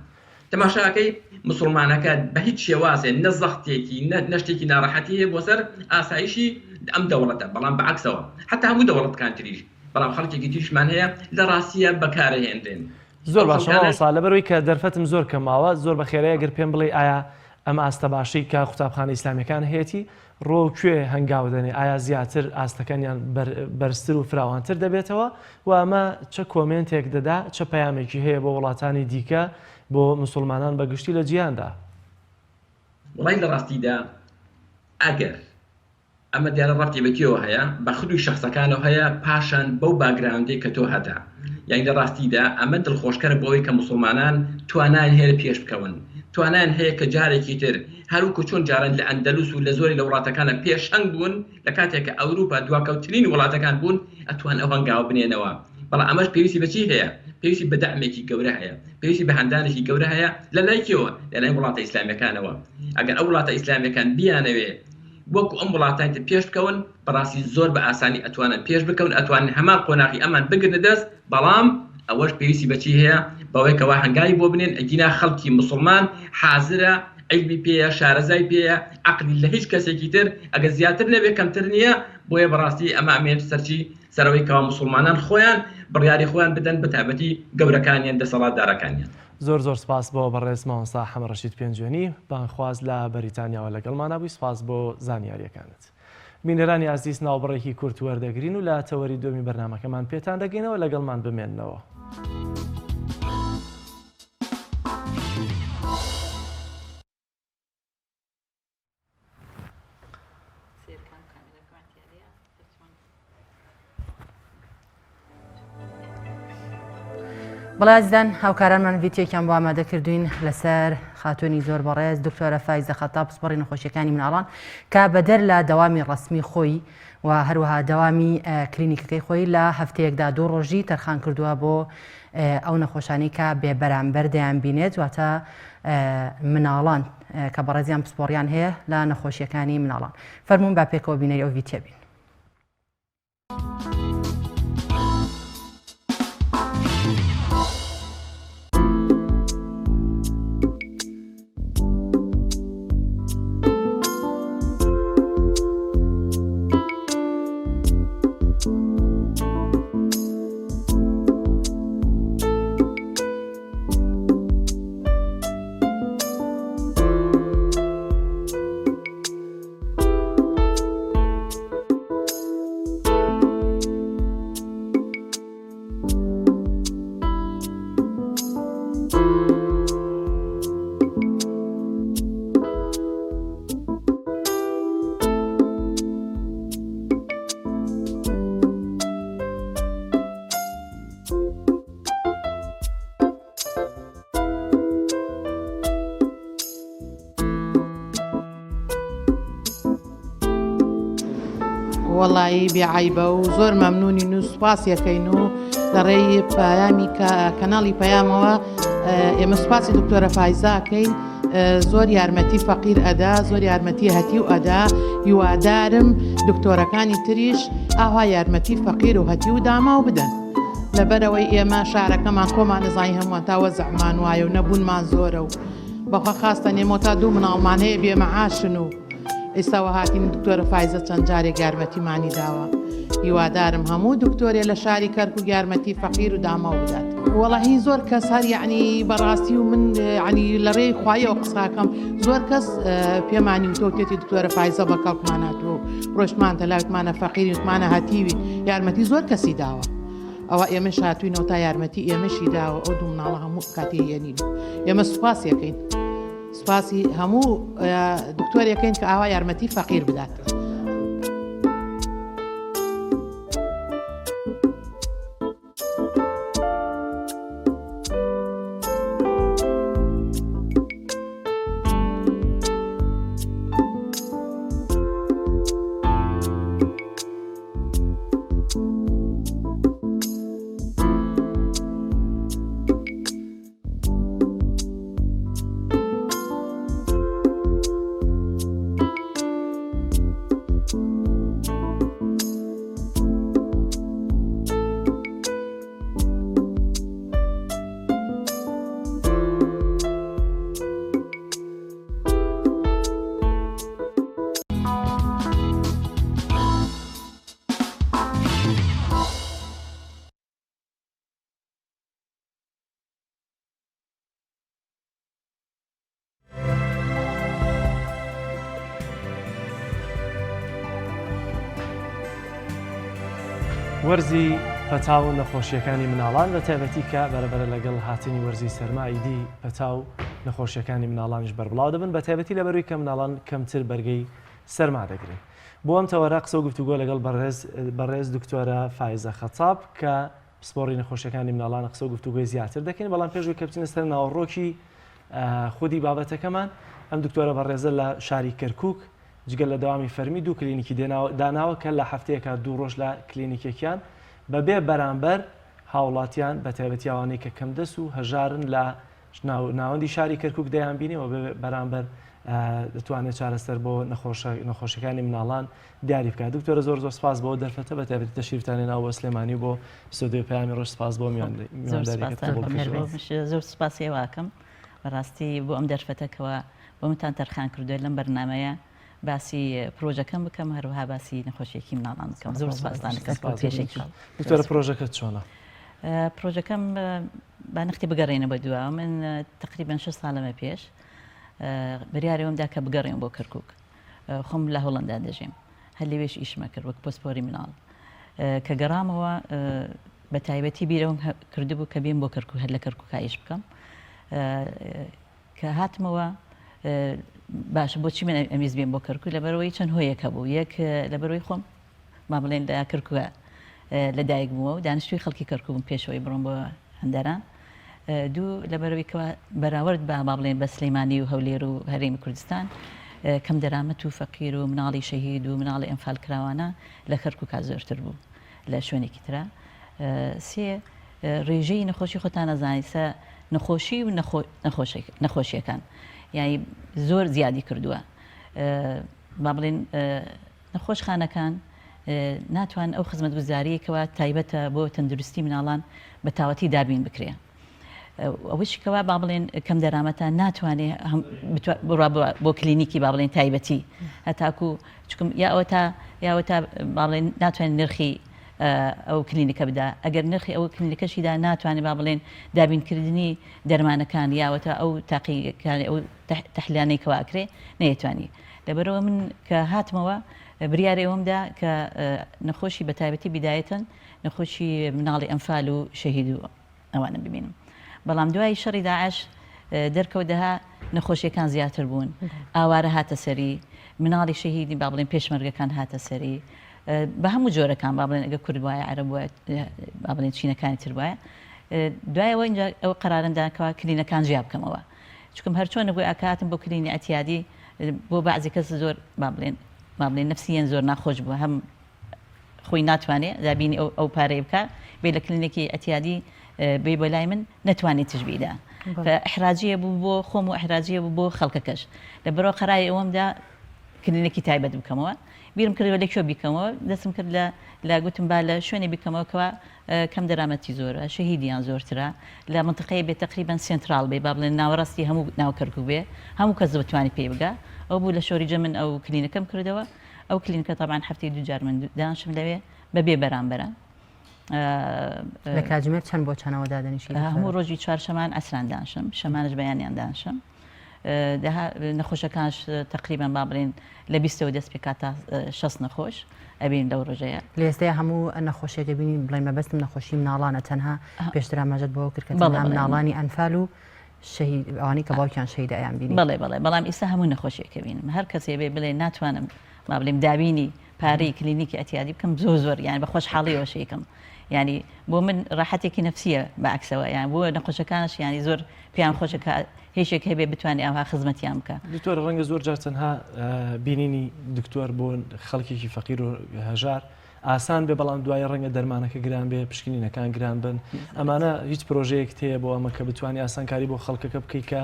تەماشاکەی مسلمانەکە بە هیچ شێوازێ نە زەختێکی نە شتێکی ناڕەحەتی هەیە بۆ سەر ئاسایشی ئەم دەوڵەتە بەڵام بەعکسەوە حتا هەموو دەوڵەتەکان تریش بەڵام خەڵکێکی تریشمان هەیە لە ڕاستیە بەکارەهێنرێن زۆر باشەوەسا لەبەرەوەی کە دەرفەتم زۆر کەماوە زۆر بە خێرەیە گەر پێم بڵێ ئایا ئەمە ئاستە باشی کە قوتابخانە ئیسلامیەکان هەیەی ڕۆکوێ هەنگاو دەنێ ئایا زیاتر ئاستەکانیان بەرزتر و فراوانتر دەبێتەوە و ئەمە چه کۆمنتێک دەدا چه پەیامێکی هەیە بۆ وڵاتانی دیکە بۆ مسلمانان بەگشتی لە جیهاندا؟ وڵای لە ڕاستیدا ئەگەر ئەمە دیارە ڕەتی بەکیەوە هەیە بە خودی شخصەکانەوە هەیە پاشان بەو باگراوندێک کە تۆ هەتا یعنی لە ڕاستیدا ئەمە دڵخۆشکەرە بۆەوەی کە مسلمانان توانان هەیە پێش بکەون توانان هەیە کە جارێکی تر هەروکو چۆن جاران لە ئەندەلوس و لە زۆری لە وڵاتەکانە پێشەنگ بوون لە کاتێک کە ئەوروپا دواکەوترین وڵاتەکان بوون ئەتوان ئەو هەنگاوە بنێنەوە بەڵام ئەمەش پێویستی بەچی هەیە پێویستی بە دەعمێکی گەورە هەیە پێویستی بە هەندانێکی گەورە هەیە لە لایکیەوە لە لای وڵاتە ئیسلامیەکانەوە ئەگەر ئەو وڵاتە ئیسلامیەکان بیانەوێ وەکو ئەم وڵاتانی پێش بکەون بەڕاستی زۆر بە ئاسانی ئەتوانن پێش بکەون ئەتوانن هەمان قۆناغی ئەمان بگرنە دەست بەڵام ئەوەش پێویستی بەچی هەیە بەوەی کەوا هەنگاوی بۆ بنێن ئەگینا خەڵکی مسلمان حازرە عیلمی پێیە شارەزای پێیە عەقلی لە هیچ کەسێکی تر ئەگەر زیاتر نەبێ کەمتر نییە بۆیە بەڕاستی ئەمە ئەمێنێت سەرچی سەرەوەی کەوا مسلمانان خۆیان بڕیاری خۆیان بدەن بە تایبەتی گەورەکانیان دەسەڵاتدارەکانیان. زۆر سپاس بۆ بەڕێز مامۆستا حەمە ڕەشید پێنجوێنی بانخواز لە بەریتانیاوە لەگەڵمانە بووی سپاس بۆ زانیاریەکانت. بینەرانی ئازیز ناوبڕێکی کورت وەردەگرین و لە تەوەری دومی بەرنامەکەمان پێتان دەگەینەوە لەگەڵمان بمێننەوە. بەڵازدان هاوکارانمان ڤیدیۆکیان بۆ ئامادەکردوین لەسەر خاتوونی زۆر بەڕێز دکتۆرە فایزە خەتاب پسپۆڕی نەخۆشیەکانی مناڵان کە بەدەر لە دەوامی ڕسمی خۆی و هەروەها دەوامی کلینیکەکەی خۆی لە هەفتەیەکدا 2 ڕۆژی تەرخان کردووە بۆ ئەو نەخۆشانی کە بێبەرامبەر دەیان بینێت واتە مناڵان کە بەڕێزیان پسپۆڕیان هەیە لە نەخۆشیەکانی مناڵان. فەرموون با پێکەوە بینەری ئەو ڤیدیۆ بین. وەڵایی بێعیبە و زۆر مەمنونین و سوپاسیەکەین و لە ڕێی پەیامی کەناڵی پەیامەوە ئێمە سوپاسی دکتۆرە فایزاکەین زۆر یارمەتی فەقیر ئەدا زۆر یارمەتی هەتی و ئەدا هیوادارم دکتۆرەکانی تریش ئاوا یارمەتی فەقیر و هەتی و داما و بدەن لەبەرەوەی ئێمە شارەکەمان خۆمان نزانی هەمووان تاوە زەحمان وایە و نەبوونمان زۆرە و بەخوا خاستە نێمۆ تا 2 مناڵمان هەیە بێمەعاشن و ئێستاوە هاتین دکتۆرە فایزە چەند جارێک یارمەتیمانی داوە هیوادارم هەموو دکتۆرێ لە شاری کەرکوو یارمەتی فەقیر و داما و بدات. وەڵاهی زۆر کەس هەر یعنی بەڕاستی و من ینی لە ڕێی خوایەوە قساکەم زۆر کەس پێمانی و تۆکێتی دکتۆرە فایزە بە کەڵکمان هاتووە ڕۆژمان تەلاوتمانە فەقیری وتمانە هەتیوی یارمەتی زۆر کەسی داوە ئەوە ئێمەش هاتووینەوە تا یارمەتی ئێمەشی داوە ئەو دوو مناڵە هەموو کاتی هێنین ئێمە سوپاسیەکەین سپاسی هەموو دکتۆرێکەین کە ئاوا یارمەتی فەقیر بدات. وەرزی پەتاو و نەخۆشیەکانی مناڵان بە تایبەتی کە بەرەبەرە لەگەڵ هاتنی وەرزی سەرمایی دی پەتاو نەخۆشیەکانی مناڵانیش بەربڵاو دەبن بە تایبەتی لەبەروی کە مناڵان کەمتر بەرگەی سەرما دەگرن. بۆ ئەم تەوەرە قسە و گفتوگۆ لەگەڵ بەڕێز دکتۆرە فایزە خەچاب کە پسپۆڕی نەخۆشیەکانی مناڵان قسە و گفتوگۆی زیاتر دەکەین، بەڵام پێشوی کە بچینە سەر ناوەڕۆکی خودی بابەتەکەمان ئەم دکتۆرە بەڕێزە لە شاری کەرکووک جگەل لە داوامی فەرمی دوو کلینیکی داناوە کە لە هەفتەیەکە 2 ڕۆژ لە کلینیکێکیان بەبێ بەرامبەر هاوڵاتیان بە تایبەتی ئەوانەی کە کەم دەست و هەژارن لە ناوەندی شاری کەرکووک دەیان بینیەوە بەرامبەر دەتوانێت چارەسەر بۆ نەخۆشیەکانی مناڵان دیاری بکات. دکتۆرە زۆر سپاس بۆ دەرفەتە بە تایبەتی تەشریفتانی ناو بۆ سلێمانی بۆ سودۆی پەیامی ڕۆژ سپاس بۆ میوانداریەکەت. زۆر سپاسی واکەم بەڕاستی بۆ ئەم دەرفەتەکەوە بۆمتان تەرخان کردووە لەم بەرنامەیە باسی پرۆژەکەم بکەم هەروەها باسی نەخۆشیێکی مناڵان بکەم. زۆر سپاسدانەکەم پێشێکی. دکتۆرە پرۆژەکەت چۆنە؟ پرۆژەکەم با نەختی بگەڕێنە بە دووە. من تقریبا 6 ساڵەمە پێش بریارەوەمدا کە بگەڕێم بۆ کەرکووک. خۆم لە هۆڵەندا دەژێم، هەر لێوێش ئیشمە کرد وەک پۆسپۆری مناڵ. کە گەڕامەوە بە تایبەتی بیرەوەم کردبوو کە بێم بۆ کەرکووک، هەر لە کەرکووک ئیش بکەم. کە هاتمەوە باشە بۆچی من ئەمیز بێم بۆ کەرکووک لەبەرەوەی چەند هۆیەکە بوو. یەک لەبەرەوەی خۆم ما بڵێن لە کەرکووکە لەدایک بووە و دانیشتووی خەڵکی کەرکووکم پێشەوەی بڕۆم بۆ هەندەران. دوو لەبەرەوەیکەوە بەراورد بە ما بڵێن بە سلەیمانی و هەولێر و هەرێمی کوردستان کەم دەرامەت و فەقیر و مناڵی شەهید و مناڵی ئەمفال کراوانە لە کەرکووکا زۆرتر بوو لە شوێنێکی ترە. سێ ڕێژەی نەخۆشی خۆتان نەزانیسە نەخۆشی و نەخۆشیەکان یعنی زۆر زیادی کردووە. با بڵێن نەخۆشخانەکان ناتوان ئەو خزمەت گوزاریەکەوە تایبەتە بۆ تەندروستی مناڵان بە تاوەتی دابین بکرێ. ئەوشکەوە با بڵێن کەم دەرامەتە ناتوانێت بۆ کلینیکی با بڵێن تایبەتی هەتاکو چکم یاوە تا با بڵێن ناتوانێت نرخی ئەو کلینیکە بدا. ئەگەر نرخی ئەو کلینیکەشیدا ناتوانێت با بڵێن دابینکردنی دەرمانەکان یاوەتە ئەو تاقیەکانی ئەو تەحلیلانەی کەوا ئەکرێ نەیەتوانی. لەبەرەوە من کە هاتمەوە بریارەوەمدا کە نەخۆشی بە تایبەتی بیدایەتەن نەخۆشی مناڵی ئەمفال و شەهید و ئەوانە ببینم. بەڵام دوای شەڕی داعش دەرکەوتەها نەخۆشیەکان زیاتر بوون، ئاوارە هاتە سەری، مناڵی شەهیدی با بڵێن پێشمەرگەکان هاتە سەری بە هەموو جۆرەکان با بڵێن ئەگە کورد وایە عەرەب وایە با بڵێن چینەکانی تر وایە. دوایەوە اینجا ئەو قەرارەنداکەوە کلینەکان جیا بکەمەوە چکم هەرچۆن نەبووی ئاکاتم بۆ کلینی ئەتیادی بۆ بەعزی کەس زۆر با بڵێن نەفسیەن زۆر ناخۆش بووە، هەم خۆی ناتوانێت دابینی ئەو پارەی بکات بێ لە کلینێکی ئەتیادی بێ بۆ لای من نەتوانێت تشبیدا. ئەحراجیە بوو بۆ خۆم و ئەحراجیە بوو بۆ خەڵکەکەش. لەبەرەوە قەرای ئەوەمدا کلینێکی تایبەت بکەمەوە. بیرم کردەوە لەکوێ بیکەمەوە، دەستم کرد لە گوتم با لە شوێنێ بیکەمەوەکەوە کەم دەرامەتی زۆرە، شەهیدیان زۆرترە، لە منطقەیە بێت تقریبان سنترال بێ با بڵێن ناوەڕاستی هەموو ناو کەرکووک بێ، هەموو کەس بتوانێت پێی بگا. ئەو بوو لە شۆریجە من ئەو کلینەکەم کردەوە. ئەو کلینەکە تەبعاً هەفتەی 2 جار من دانشم لەوێ بەبێ بەرامبەرە. لە کاتژمێر چەند بۆ چەنەوە دادەنیشی؟ هەموو ڕۆژی 4 شەمان ئەسران دانشم، شەمانش بەیانیان دانشم. نەخۆشەکانش تقریبا با بڵێن لە 20ەوە دەست پێ کاتە 6 نەخۆش ئەبین لەو ڕۆژەیە. لە ئێستایا هەموو نەخۆشیەکە بینین بڵێن مەبەستم نەخۆشی مناڵانە، تەنها پێشتر ئاماژەت بۆ کرد کە تەنها مناڵانی ئەنفال و ئەوانەی کە باوکیان شەهید ئەیان بینی. بەڵێ بەڵام ئێستا هەموو نەخۆشیەکە بینم. هەر کەسێ بڵێ ناتوانم با بڵێم دابینی پارەی کلینیکی ئەتیادی بکەم زۆر یان بە خۆشحاڵیەوە شەیکەم. ینی بۆ من ڕاحەتێکی نەفسیە بەعکسەوە، یان بۆ نەخۆشەکانش ینی زۆر پێیان خۆشەکە هێشێک هەبێ بتوانێت ئەوها خزمەتیان بکە. دکتۆر ڕەنگە زۆر جار تەنها بینینی دکتۆر بۆ خەڵکێکی فەقیر و هەژار ئاسان بێ، بەڵام دوای ڕەنگە دەرمانەکە گران بێ، پشکنینەکان گران بن. ئەمانە هیچ پرۆژەیەک هەیە بۆ ئەمە کە بتوانانی ئاسانکاری بۆ خەڵکەکە بکەیت کە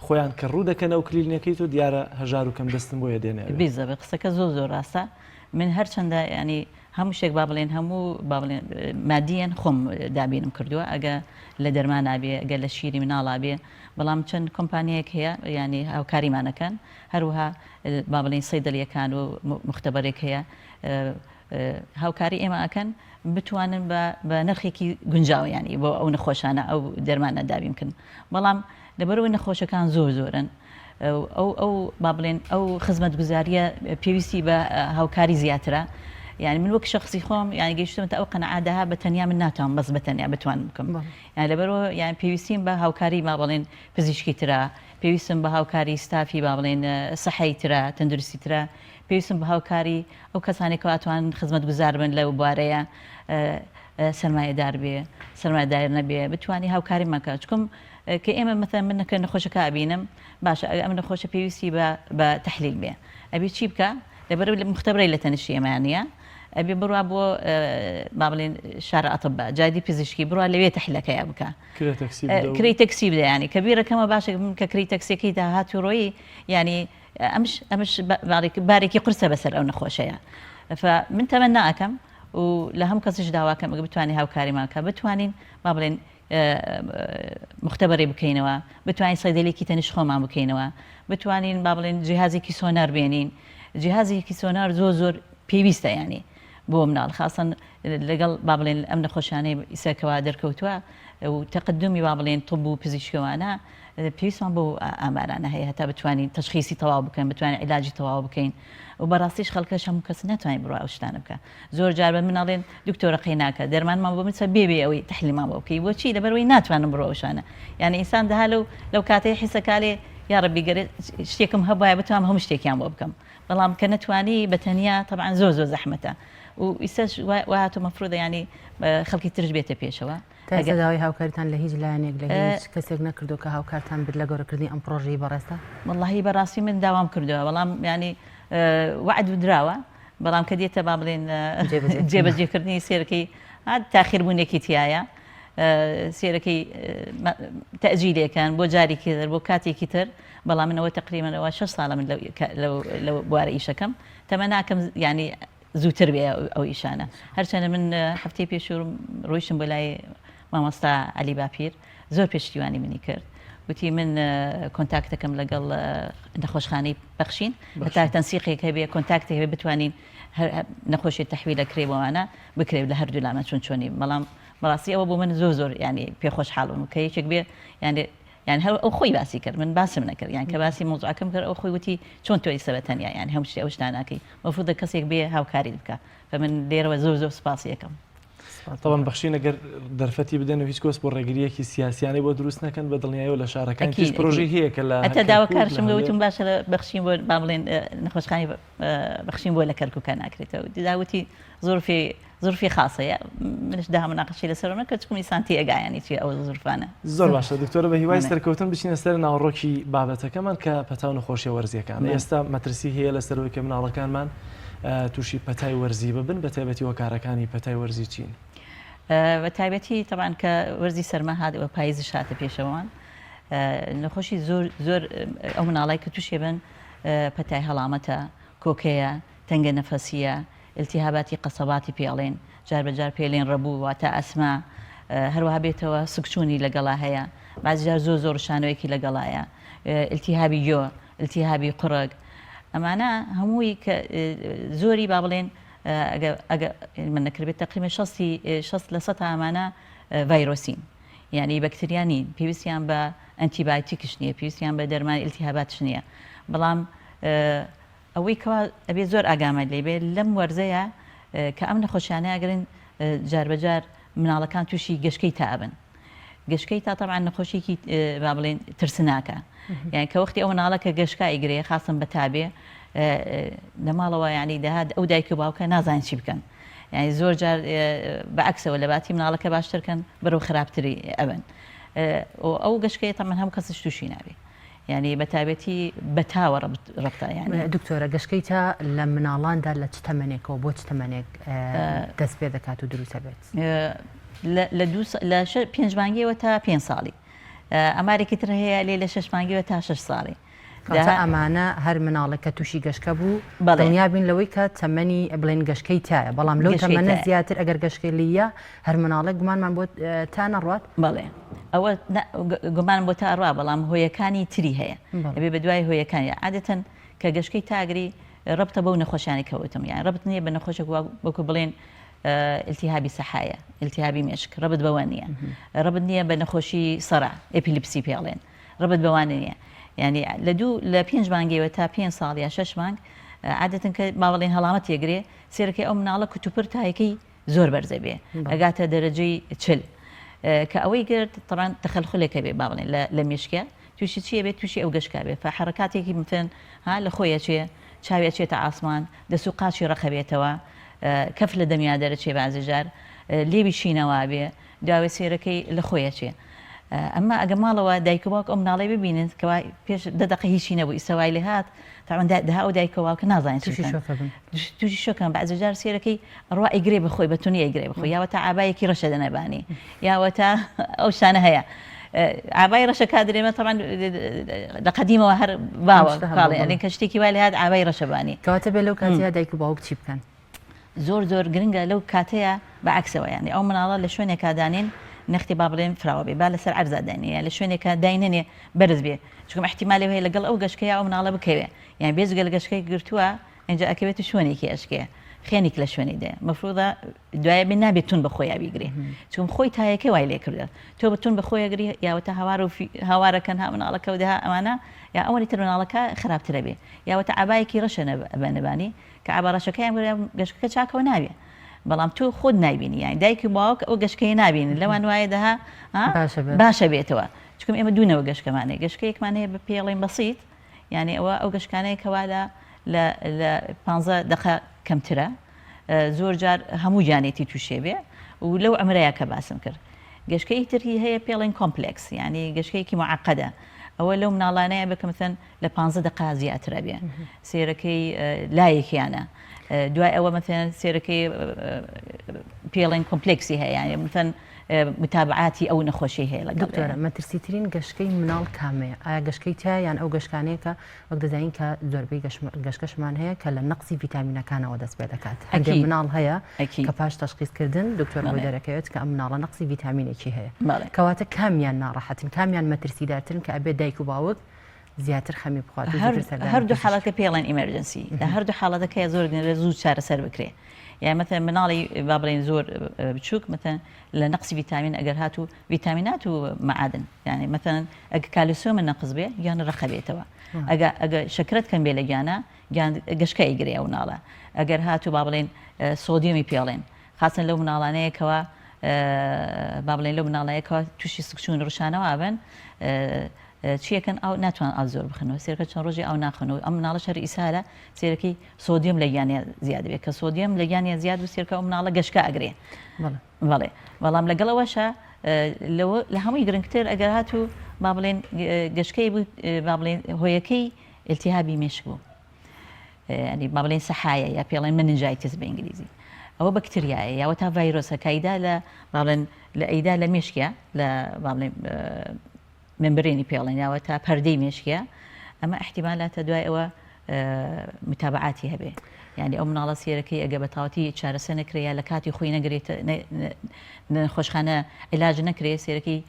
خۆیان کە ڕوو دەکەن ئەو کلینەکەیت و دیارە هەژار و کەم دەستن بۆیە دێنێ. بیزە بە قسەکە زۆر ڕاستە. من هەرچەندە ینی هەموو شتێک با بڵێن هەموو با بڵێن مادیەن خۆم دابینم کردووە، ئەگە لە دەرمانابێ ئەگە لە شیری مناڵابێ، بەڵام چەند کۆمپانیەک هەیە ینی هاوکاریمانەکەن، هەروەها با بڵێن سەیدەڵیەکان و مختبەرێک هەیە هاوکاری ئێمە ئەکەن بتوانن بە نرخێکی گونجاو ینی بۆ ئەو نەخۆشانە ئەو دەرمانە دابین بکەن. بەڵام لەبەرەوەی نەخۆشەکان زۆرن ئەو با بڵێن ئەو خزمەت گوزاریە پێویستی بە هاوکاری زیاترە. يعني من وەک شخصی خۆم يعني گەیشتمەوە ئەو قەنەعادەها بە تەنیا من ناتوان بەس بە تەنیا بتوان بکەم يعني لەبەرەوە يعني پێویستیم بە هاوکاری ما بڵێن پزیشکی ترە پێویستم بە هاوکاری ستافی با بڵێن سەحەی ترە تەندروستی ترە پێویستم بە هاوکاری ئەو کەسانێک ئەتوان خزمەت گوزار بن لەو بوارەیە سەرمایەدار بێ سەرمایەدار نەبێ بتوانی هاوکاری مەکە چکم کە ئێمە مثلا من نەکە نەخۆشەکە ئابینم باشە ئەم نەخۆشە پێویستی بە تەحلیل بێ ئەبێ چی بکە لەبەرەوە لە مختبرەی لە تەنیشتی ئێمانە ئەبێ بڕوا بۆ با بڵێن شارە ئەتەبا جادی پزیشکی بڕوا لەوێ تەحلیلەکەیە بکە کڕی تەکسی بدە ینی کە بیرەکەمە باشە کە کڕی تەکسیەکەی داهات و ڕۆیی ینی ئەمش بارێکی قرسە بەسەر ئەو نەخۆشەیە من تەمەنا ئەەکەم و لە هەم کەسیش داواکەم ئەگە بتوانین هاوکاریمانکە بتوانین با بڵێن مختبەری بکەینەوە بتوانین سەیدەلێکی تەنیش خۆمان بکەینەوە بتوانین با بڵێن جیهازێکی سۆنار بێنین جیهازێکی سۆنار زۆر پێویستە ینی بۆ مناڵ خاصن لەگەڵ با بڵێن ئەم نەخۆشانەی ئیسەکەوا دەرکەوتووە و تەقدمی با بڵێن طب و پزیشکەوانە پێویستمان بۆ ئامارانە هەیە هەتا بتوانین تەشخیصی تەواو بکەین بتوانین عیلاجی تەواو بکەین و بەڕاستیش خەڵکەش هەموو کەس ناتوانین بڕوا ئەو شتانە بکە زۆر جار بە مناڵێن دکتۆرە قەیناکە دەرمانمان بۆ مثە بێ ئەوەی تەحلیلمان بۆ بکەی بۆچی لەبەرەوەی ناتوانم بڕۆ ئەو شانە یعنی ئینسان دەها لەو کاتەیە حیسەکالێ یا ڕەبی گەرێ شتێکم هەبایە بتوانم هەموو شتێکیان بۆ بکەم بەڵام کە نەتوانی بە تەنیا طبعا زۆر زەحمەتە و ئیسەش وایە مەفروضە ینی خەڵکی ترش بێتە پێشەوە داوای هاوکاریتان لە هیچ لایەنێک لە هیچ کەسێک نەکردو کە هاوکارتان برد لە گەورەکردنی ئەم پرۆژەی بەڕێستە واللهی بەڕاستی من داوام کردووە بەڵام ینی وعد درراوە بەڵام کە دێتە با بڵێن جێبەجێکردنی سێرەکەی تاخیربوونێکی تایە سێرەکەی تەجیلێکان بۆ جارێکی تر بۆ کاتێکی تر بەڵام منەوە تقریبانەوە 6 ساڵە من لەو بوارە ئیشەکەم تەمە ناکەم ینی زووتر بێ ئەو ئیشانە هەرچەنە من هەفتەی پێشور ڕۆیشتم بۆ لای مامۆستا عەلی باپیر زۆر پێشتیوانی منی کرد وتی من کۆنتاکتەکەم لەگەڵ نەخۆشخانەی بەخشین هەتا تەنسیقێک هەبێ کۆنتاکتێک هەبێ بتوانین نەخۆشی تەحویلە کرێبەوانە بکرێ لە هەردوو لامە چۆنی بەڵام بەڕاستی ئەوە بۆ من زۆر ینی پێخۆش حاڵم کە یەکێک بێ يعني هل أو خوي باسي كر من باسم نكر يعني كباسي موضوع كم كر أو خوي وتي شون توي سبتان يعني هم شيء أوش تاناكي المفروض كسيك بيه هاو كاري بكا فمن لير وزوز سباسي كم طبعا بخشينا قر درفتي بدنا وهيش كوس برجريه كي سياسياني بدروسنا كان بدلني ولا شارع كان كيش بروجي هي كلا حتى داوا كارشم قوتهم باشا بخشين بول بابلين نخش خاني بخشين بول كركو كان أكريته داوتي ظروفي خاصة منش داها مناقشة لسرنا كتكون إنسانتي أجا يعني شيء أو ظروفنا زور باشا دكتورة بهواي سركوتن بشين سرنا وروكي بابته كمان كبتاون خوشي ورزي كان يستا مترسي هي لسروي كمان على كان من توشي بتاي ورزي ببن بتايبتي وكاركاني بتاي ورزي تشين بتايبتي طبعا كورزي سرما هذا وبايز شاته بيشوان نخوشي زور أو من عليك توشي بن بتاي هلامته كوكيا تنجة نفسية التهاباتي قصباتي بيالين جار بجار بيالين ربو واتا أسماء هروها بيتوا سكشوني لقلا هيا بعد جار زور شانويكي لقلا هيا التهابي جو التهابي قرق أما أنا هموي زوري بابلين من نكربت تقريبا شخص لسطها أمانة فيروسين يعني بكتيريانين بيوسيان با أنتيبايوتيك شنية بيوسيان با درمان التهابات شنية بلام ئەوەی کەوا ئەبێ زۆر ئاگامە لێبێ لەم وەرزەیە کە ئەم نەخۆشیانە ئەگەرن جار بەجار مناڵەکان تووشی گەشکەی تابن گەشکەی تا تەبعاً نەخۆشیێکی با بڵێن ترسناکە یعنی کە وەختی ئەو مناڵە کە گەشکا ئیگرێ خاصن بە تابێ لە ماڵەوە یعنی داهات ئەو دایک و باوکە نازانن چی بکەن یعنی زۆر جار بەعکسەوە لە باتی مناڵەکە باشترکەن بەرەو خراپتری ئەبن ئەو گەشکەیە تەمەن هەموو کەسش تووشی نابێ يعني بتابتي بتاوى ربطة يعني دكتورة قشكيتا لما نالاندا لتشتمنك وبوت تمنك تسبية ذكاء ودروس بيت لدوس لا بينج بانجي وتا بين صالي أمريكا ترى لي لشش بانجي وتا 6 صالي ده أمانة هر منالك توشي قشكبو دنيا بين لويكا تمني بلين قشكيتا بلام لو تمنى زيادة أجر قشكيلية هر منالك جمان من بوت تانا روات بله أول جمان بوت أروى بلام هو يكاني تري هي أبي بدواي هو يكاني عادة كقشكيتا أجري ربط بون خوشاني كوتهم يعني ربطني بين خوشك بوكو بلين التهابي سحايا التهابي مشك ربط بوانية ربطني بين خوشي صرع إبيليبسي بيالين ربط بوانية يعني لدو لبينج بانجي وتا 5 سال يا 6 بانك عادەتەن کە با بڵێن هەڵامەت یەگرێ سێرەکەی ئەو مناڵە کوتوپڕ تایەکەی زۆر بەرزە بێ ئەگاتە دەرەجەی چل کە ئەوەی گرت تەڕان تەخەلخولێکە بێ با بڵێن لە مێشکە تووشی چیە بێت تووشی ئەو گەشکا بێ فحرەکاتێکی متن ها لە خۆیە چێ چاوی ئەچێتە ئاسمان دەست و قاچی ڕەخەبێتەوە کەف لە دەمیا دەرەچێ بازیجار لێوی شینەوە بێ داوای سێرەکەی لە خۆیە چێ ئەمما ئەگە ماڵەوە دایک و باوک ئەم مناڵی ببینن کەوا پێش دەدەقە هیچی نەبوو ئیسەوای لێ هات تاوان دەها ئەو دایک و باوکە نازانین تووشی شۆکەن بەعزیجار سێرەکەی ڕوا ئەیگرێ بخۆی بەتونی ئەیگرێ بخۆی یاوە تا ئابایەکی ڕەشە دەنەبانی یاوە تا ئەو شانە هەیە ئابای ڕەشە کادرێمە تەڕان لە قەدیمەوە هەر باوە کاڵێ ئەلێن کە شتێکی وای لێ هات ئابای ڕەشەبانی کەواتە بێ لەو کاتەیە دایک و باوک چی بکەن زۆر زۆر گرنگە لەو کاتەیە بەعکسەوە یانی ئەو مناڵە لە شوێنێکا دانێن نەختی با بڵێن فراوە بێ با لەسەر عەرزا داینێ لە شوێنێکە داینێنێ بەرز بێ چونکە احتیمالی هەیە لەگەڵ ئەو گەشکەیە ئەو مناڵە بکەوێ یان بێجگە لە گەشکەی گرتووە ئەنجا ئەکەوێتە شوێنێکی ئەشکێ خێنێک لە شوێنی دێ مەفروضە دوایە بێ نابێت تون بە خۆیان بیگرێ چون خۆی تایەکە وای لێ کردە تۆ بەتون بە خۆی گری یاوەتە هاوارەکەن ها مناڵەکە و دەها ئەمانە یا ئەوەی تر مناڵەکە خراپترە بێ یاوەتە ئابایەکی ڕەشە بەنەبانی کە ئابا ڕەشەکەیان گەشتەکە چاکەوە نابێ بەڵام تۆ خۆت نایبینی یانی دایکی باوک ئەو گەشتەکەی نابینی لەوان وایە دەها باشە بێتەوە چکم ئێمە دوونەوە گەشتەکەمانەیە گەشتەیەکمان هەیە بە پێڵێن بەسیط یعنی ئەو گەشتانەیە کەوا لە 15 دقە کەمترە زۆر جار هەموو جانێتی تووشێ بێ و لەو ئەمرەیە کە باسم کرد گەشتەی تری هەیە پێڵێن کۆمپلکس ینی گەشتەیەکی معقدە ئەوە لەو مناڵانەیە بکەمەن لە 15 دقە زیاترە بێ سێرەکەی لایەکیانە دوای ئەوە مەثەن سێرەکەی پێڵێن کۆمپلکسی هەیە ینی مەثەن متابعاتی ئەو نەخۆشی هەیە لە دکتۆرە مەترسیترین گەشتەی مناڵ کامەیە ئایا گەشتەی تایە یان ئەو گەشتانەیە کە وەک دەزانین کە زۆربەی گەشتکەشمان هەیە کە لە نەقسی ڤیتامینەکانەوە دەست پێ دەکات هەندێک مناڵ هەیە کە پاش تەشخیصکردن دکتۆر بۆ دەرەکەوێت کە ئەم مناڵە نەقسی ڤیتامینێکی هەیە کەواتە کامیان ناڕەحەتن کامیان مەترسیدارترن کە ئەبێ دایک و باوک زیاتر خەمی بخوات هەردوو حاڵەتە پێڵێن ئیمەرجنسی لە هەردوو حاڵەتەکە زۆر زوو چارەسەر بکرێ يعني مثلا مناڵی با بڵێن زۆر بچووک مثلا لە نەقسی ڤیتامین ئەگەر هاتوو ڤیتامینات و معادن يعني مثلا ئەگە کالیسیۆم نەقز بێ گیان ڕەخە بێتەوە ئەگە شەکرەت کەم بێ لە گیانە گیان گەشکە ئیگرێ ئەو ناڵە ئەگەر هاتوو با بڵێن سۆدیۆمی پێڵێن خاصن لەو مناڵانەیەکەوە با بڵێن لەو مناڵەیەکەوە تووشی سکچوون ڕشانەوە بن چیەکەن ئەو ناتوان ئاو زۆر بخنەوە سێرەکە چەند ڕۆژی ئەو ناخنەوە ئەم مناڵە شەر ئیسارە سێرەکەی سۆدیۆم لە گیانە زیاد بێت کە سۆدیۆم لە گیانە زیاد و سێرکە ئەو مناڵە گەشکە ئەگرێ بەڵێ بەڵام لەگەڵەوەشە لە هەمووی گرنگتر ئەگەر هاتوو با بڵێن گەشکەی بوو با بڵێن هۆیەکەی ئیلتیهابی مێشک بوو ینی با بڵێن سەحایە یا پێڵێن مننجایتس بە ئینگلیزی ئەوە بەکتریایە یاوە تا ڤایرۆسە کایدا لە با بڵێن لە ئەیدا لە مێشکە لە با بڵێن ممبرێنی پێڵێن یاوە تا پەردەی مێشکە ئەمە احتیمالاتە دوای ئەوە متابعاتی هەبێ یعنی ئەو مناڵە سێرەکەی ئەگە بە تاوەتی چارەسە نەکرێت لە کاتی خۆی نەگرێتە خۆشخانە عیلاج نەکرێت سێرەکەی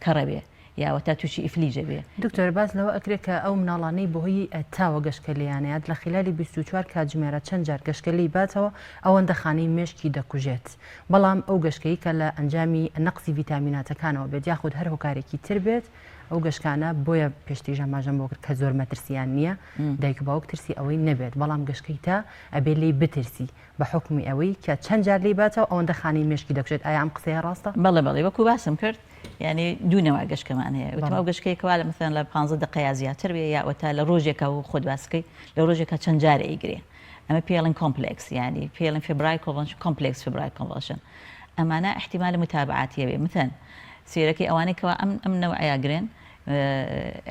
کەڕە بێ یاوە تا تووشی ئیفلیجە بێ دکتۆر باز لەوە ئەکرێت کە ئەو مناڵانەی بەهۆی تاوە گەشتکە لیانەیەات لە خلالی 24 کاتژمێرە چەند جار گەشتکە لی باتەوە ئەوەندە خانەی مێشکی دەکوژێت بەڵام ئەو گەشتکەی کە لە ئەنجامی نەقسی ڤیتامیناتەکانەوە بێت یاخود هەر هۆکارێکی تر بێت ئەو گەشتانە بۆیە پێشتی ژەماژەم بۆ کرد کە زۆر مەترسیان نییە دایک و باوک ترسی ئەوەی نەبێت بەڵام گەشتکەی تا ئەبێ لی بترسی بە حکمی ئەوەی کە چەند جار لی باتەوە ئەوەندە خانەی مێشکی دەکوژێت ئایا ئەم قسەیە ڕاستە؟ بەڵێ بەڵێ وەکو باسم کرد یعنی دوونەوە گەشتکەمان هەیە وتم ئەو گەشتکەیەکەوا لە مثلا لە 15 دقەیە زیاتر بێ یا وەتا لە ڕۆژێکە و خۆت باسکەی لە ڕۆژێکە چەند جارە ئیگرێ ئەمە پێڵێن کۆمپلکس ینی پێڵێن فیبرایل کۆنڤەلشن کۆمپلکس فیبرایل کۆنڤەلشن ئەمانە احتیمال متابعاتیە بێ مثلا سێرەکەی ئەوانەی کەوا ئەم نەوعەیە گرێن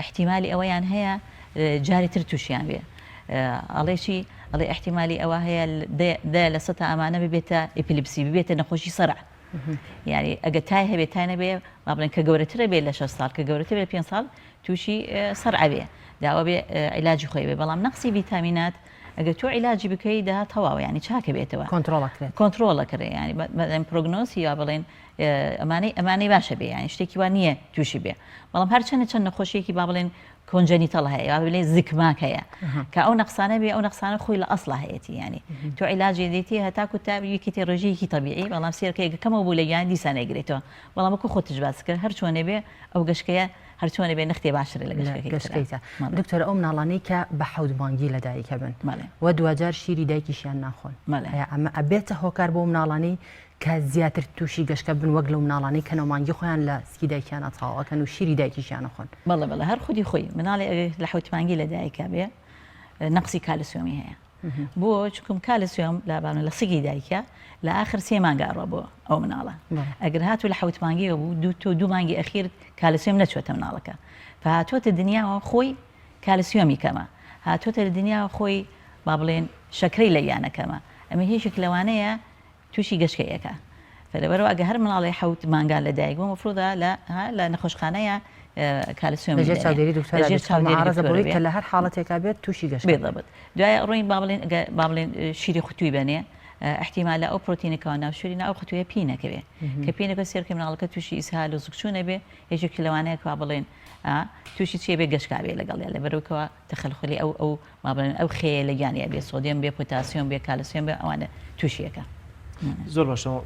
احتیمالی ئەوەیان هەیە جاری تر تووشیان بێ ئەڵێشی ئەڵێ احتیمالی ئەوە هەیە لە سەتا ئەمانە ببێتە ئیپیلیپسی ببێتە نەخۆشی سەرع یعنی ئەگە تای هەبێت تای نەبێ با بڵێن کە گەورەترە بێت لە 6 ساڵ کە گەورەتر بێت 5 ساڵ تووشی سەرع بێ داوە بێ عیلاجی خۆی بێ بەڵام نەقسی ڤیتامینات ئەگەر تۆ عیلاجی بکەی دا تەواو ینی چاکە بێتەوە کۆنتڕۆڵەکرێ ینی بەڵێن پرۆگنۆسی یا بڵێن ئەمانەی باشە بێ ینی شتێکی وان نییە تووشی بێ بەڵام هەرچەندە چەند نەخۆشیەکی با بڵێن کۆنجەنیتەڵ هەیە یا بڵێ زگماک هەیە کە ئەو نەقسانە بێ ئەو نەقسانە خۆی لە ئەسڵە هەیەی ینی تۆ عیلاجی دێتی هەتاکو تا یەکێتی ڕێژەیەکی تەبیعی بەڵام سێرکەیەکە کەمە بوو لە یان دیسان نەگرێتەوە بەڵام وەکو خۆتش باس کرد هەر چۆنێ بێ ئەو گەشکەیە هەر چۆنێ بێ نەختێ باشترە لە گەشتەکەیتە دکتۆر ئەو مناڵانەی کە بە حەوت بانگی لە دایکە بن و دوجار شیری دایکیشیان ناخۆن ئەمە ئەبێتە هۆکار بۆ مناڵانەی کە زیاتر تووشی گەشتکە بن وەک لەو مناڵانەی کە نەومانگی خۆیان لە سکی دایکیانە تاواکەن و شیری دایکیشیان نەخۆن بەڵێ هەر خودی خۆی مناڵی لە حەوتمانگی لە دایکە بێ نەقسی کالسیۆمی هەیە بۆ چکم کالسیۆم لە سگی دایکە لە آخر 3 مانگاڕە بۆ ئەو مناڵە ئەگەر هاتوو لە حەوتمانگیەوە بوو دوو مانگی ئەخیر کالسیۆم نەچوەتە مناڵەکە فهاتوۆتە دنیاوە خۆی کالسیۆمی کەمە هاتوۆتە لە دنیاوە خۆی با بڵێن شەکرەی لە یانەکەمە ئەمە هیچێک لەوانەیە تووشی گەشتکەیەکە فلەبەرەوە ئەگە هەر مناڵی حەوت مانگا لە دایک بوو مەفروضە لە نەخۆشخانەیە کالسیۆم لەژێر چاودێری دکتۆر بڕۆی کە لە هەر حاڵەتێکا بێت تووشی گەشت بێڵەبێت دوایە ڕۆین با بڵێن شیری خوتووی بنێ احتیمالە ئەو پرۆتینەکەەوە ناوشوری ئەو خەتوویە پینەکەوێ کە پینەکە سێرکە مناڵەکە تووشی ئیسهال و زوکچوونە بێ هێچێکی لەوانەیە کا بڵێن تووشی چیە بێ گەشتکاوێ لەگەڵیا لە بەرەوەکەوە تەخەلخلی ئەو مابڵێن ئەو خەیە لە گیانیا بێ سۆدیەم بێ پۆتاسیۆم بێ کالسیۆم بێ ئەوانە تووشیەکە زۆر باشەوە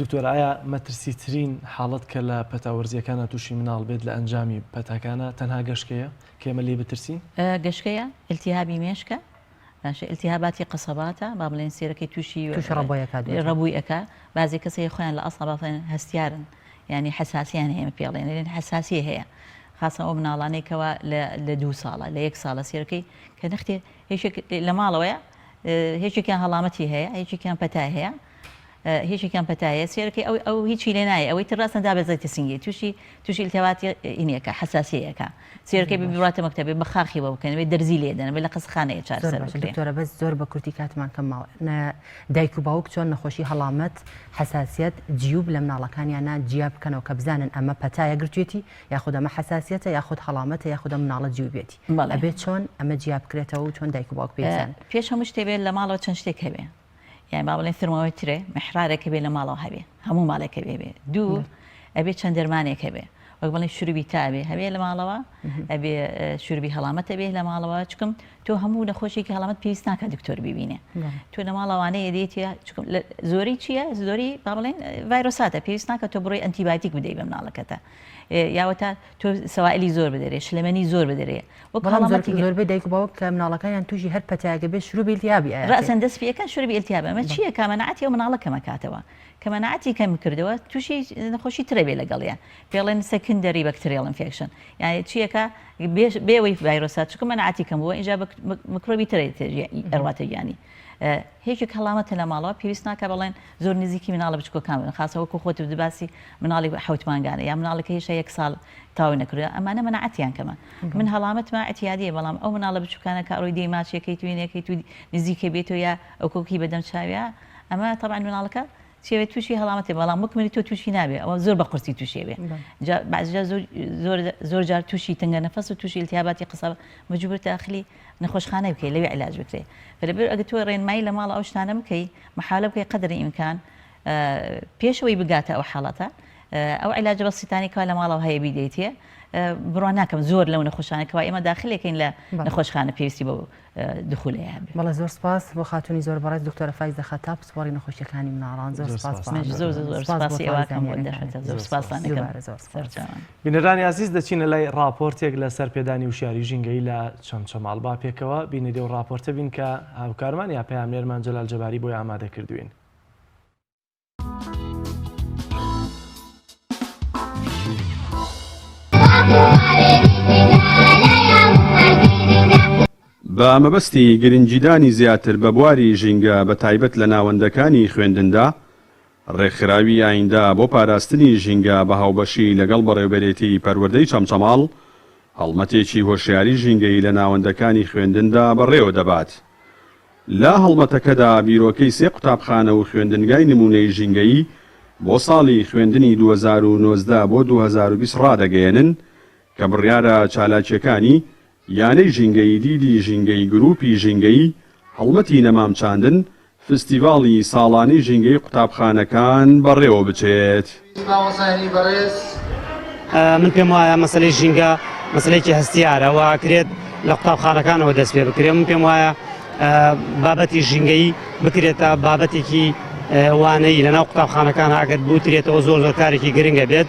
دکتۆر ئایا مەترسیترین حاڵەت کە لە پەتاوەرزیەکانە تووشی مناڵ بێت لە ئەنجامی پەتاکانە تەنها گەشتکەیە کێمە لێ بترسین گەشتکەیە ئیلتیهابی مێشکە ئیلتیهاباتی قەسەباتە با بڵێن سێرەکەی تووشی ڕەبووی ئەکا بازی کەسەی خۆیان لە ئەسڵ بڵێن هەستیارن ینی حساسیان هەیە پێڵێن حساسی هەیە خاصە ئەو مناڵانێکەوە لە 2 ساڵە لە 1 ساڵە سێرەکەی کە نەختێ هێشێک لە ماڵەوەیە هێچێکیان هەڵامەتی هەیە هیچێکیان پەتا هەیە هیچێکیان پەتایە سێرەکەی ئەو هیچی لێ نایە ئەوەی تڕاستە دابێزێتە سنگی تووشی ئیلتیهاباتی ئینەکە حساسیەکە سێرەکەی ببیڕاتە مەکتەبێ بە خاخی بە بکەن بێ دەرزی لێدەن بێ لە قسەخانەیە چارەسەر دکتۆرە بەس زۆر بە کورتی کاتمان کەماوە دایک و باوک چۆن نەخۆشی هەڵامەت حساسیت جیوب لە مناڵەکانیانە جیاب بکەنەوە کە بزانن ئەمە پەتایە گرتوێتی یاخود ئەمە حساسیەتە یاخود هەڵامەتە یاخود مناڵە جیوبێتی ئەبێت چۆن ئەمە جیاب بکرێتەوە و چۆن دایک و باوک پێزان پێش هەموو شتێ بێت لە ماڵەوە چەند شتێک هەبێ یان با بڵێن ترمۆمترێ محرارێکە بێ لە ماڵەوە هەبێ هەموو ماڵێکە بێ دوو ئەبێ چەند دەرمانێکە بێ وەک بڵێن شوروبی تابێ هەبێ لە ماڵەوە ئەبێ شوروبی هەڵامەتە بێ لە ماڵەوە چکم تۆ هەموو نەخۆشێکی هەڵامەت پێویست ناکات دکتۆر ببینێ تۆ لە ماڵەوانەیە دێتە زۆری چییە زۆری با بڵێن ڤایرۆساتە پێویست ناکات تۆ بڕۆی ئەنتیبایۆتیک بدەی بە مناڵەکەتە یاوەتا تۆ سەوائلی زۆر بدەرێ شلەمەنی زۆر بدەرێ زۆربەی دایک و باوک کە مناڵەکانیان تووشی هەر پەتایەکە بێ شروبی ئیلتیهابی ڕەسەن دەست پێەکەن شوروبی ئیلتیهاب ئەمە چییە کە مەناعەتی ئەو مناڵە کەمەکاتەوە کە مەناعەتی کەم کردەوە تووشی نەخۆشی ترە بێ لەگەڵیان پێڵێن سەکندەری بەکتریال ئینفێکشن یعنی چیەکە بێەوەی ڤایرۆسات چکە مەناعەتی کەم بووە اینجا میکرۆبی ترە ئەڕواتە گیانی هیچێک هەڵامەتە لە ماڵەوە پێویست ناکە بڵێن زۆر نزیکی مناڵە بچکۆکان بن خاصەوەکو خۆت دەباسی مناڵی حەوتمانگانە یا مناڵەکە هێشتا 1 ساڵ تاوی نەکردە ئەمانە مەناعەتیان کەمە من هەڵامەتمە ئەتیادیە بەڵام ئەو مناڵە بچووکانە کە ڕۆی دەی ماچەکەی توێنەکەی تو نزیکە بێتەوە یا ئەو کۆکی بەدەم چاویە ئەمە تەبعاً مناڵەکە چێوێت تووشی هەڵامەتێ بەڵام وەکمەری تۆ تووشی نابێ ئەوە زۆر بە قورسی تووشێ بێ بعضیجا زۆر جار تووشی تەنگە نەفەس و تووشی ئیلتیهاباتی قسە مەجبور داخلی نەخۆشخانە بکەی لەوێ عیلاج بکرێ فلەبەر ئەگە تۆ ڕێنمایی لە ماڵە ئەو شتانە بکەی محالە بکەی قەدری ئیمکان پێشەوەی بگاتە ئەو حاڵەتە ئەو عیلاجە بەسیتانی کە لە ماڵەوە هەیە بیدەیتێ بڕوان ناکەم زۆر لەو نەخۆشخانەکەەوە ئێمە داخلێکین لە نەخۆشخانە پێویستی بە دخولەیە بێ بەڵێ زۆر سپاس بۆ خاتونی زۆر بەڕێز دکتۆرە فایزە خەتاب سپۆری نەخۆشیەکانی مناڵان زۆر بینەرانی عزیز دەچینە لای راپۆرتێک لەسەر پێدانی وشیاری ژینگەی لە چەمچەماڵ با پێکەوە بینێ و راپۆرتە بین کە هاوکارمان یا پەیامێرمان جەلال جەباری بۆی ئامادە کردوین. بە مەبەستی گرنگیدانی زیاتر بە بواری ژینگە بە تایبەت لە ناوەندەکانی خوێندندا ڕێکخراوی ئایندا بۆ پاراستنی ژینگە بە هاوبەشی لەگەڵ بەڕێوەبەرێتی پەروەردەی چەمچەماڵ هەڵمەتێکی هۆشیاری ژینگەی لە ناوەندەکانی خوێندندا بەڕێوە دەبات. لە هەڵمەتەکەدا بیرۆکەی 3 قوتابخانە و خوێندنگای نمونەی ژینگەیی بۆ ساڵی خوێندنی 2019 بۆ 2020 ڕادەگەیەنن کە بڕیارە چالاکیەکانی یانەی ژینگەی دیدی ژینگەی گروپی ژینگەی هەڵمەتی نەمامچاندن فستیڤاڵی ساڵانی ژینگەی قوتابخانەکان بەڕێوە بچێت. من پێم وایە مەسەلەی ژینگە مەسلەیەکی هەستیارەوە کرێت لە قوتابخانەکانەوە دەست پێ بکرێ من پێم وایە بابەتی ژینگەی بکرێتە بابەتێکی وانەی لەناو قوتابخانەکان ئەگەر بوترێتەوە زۆر کارێکی گرنگە بێت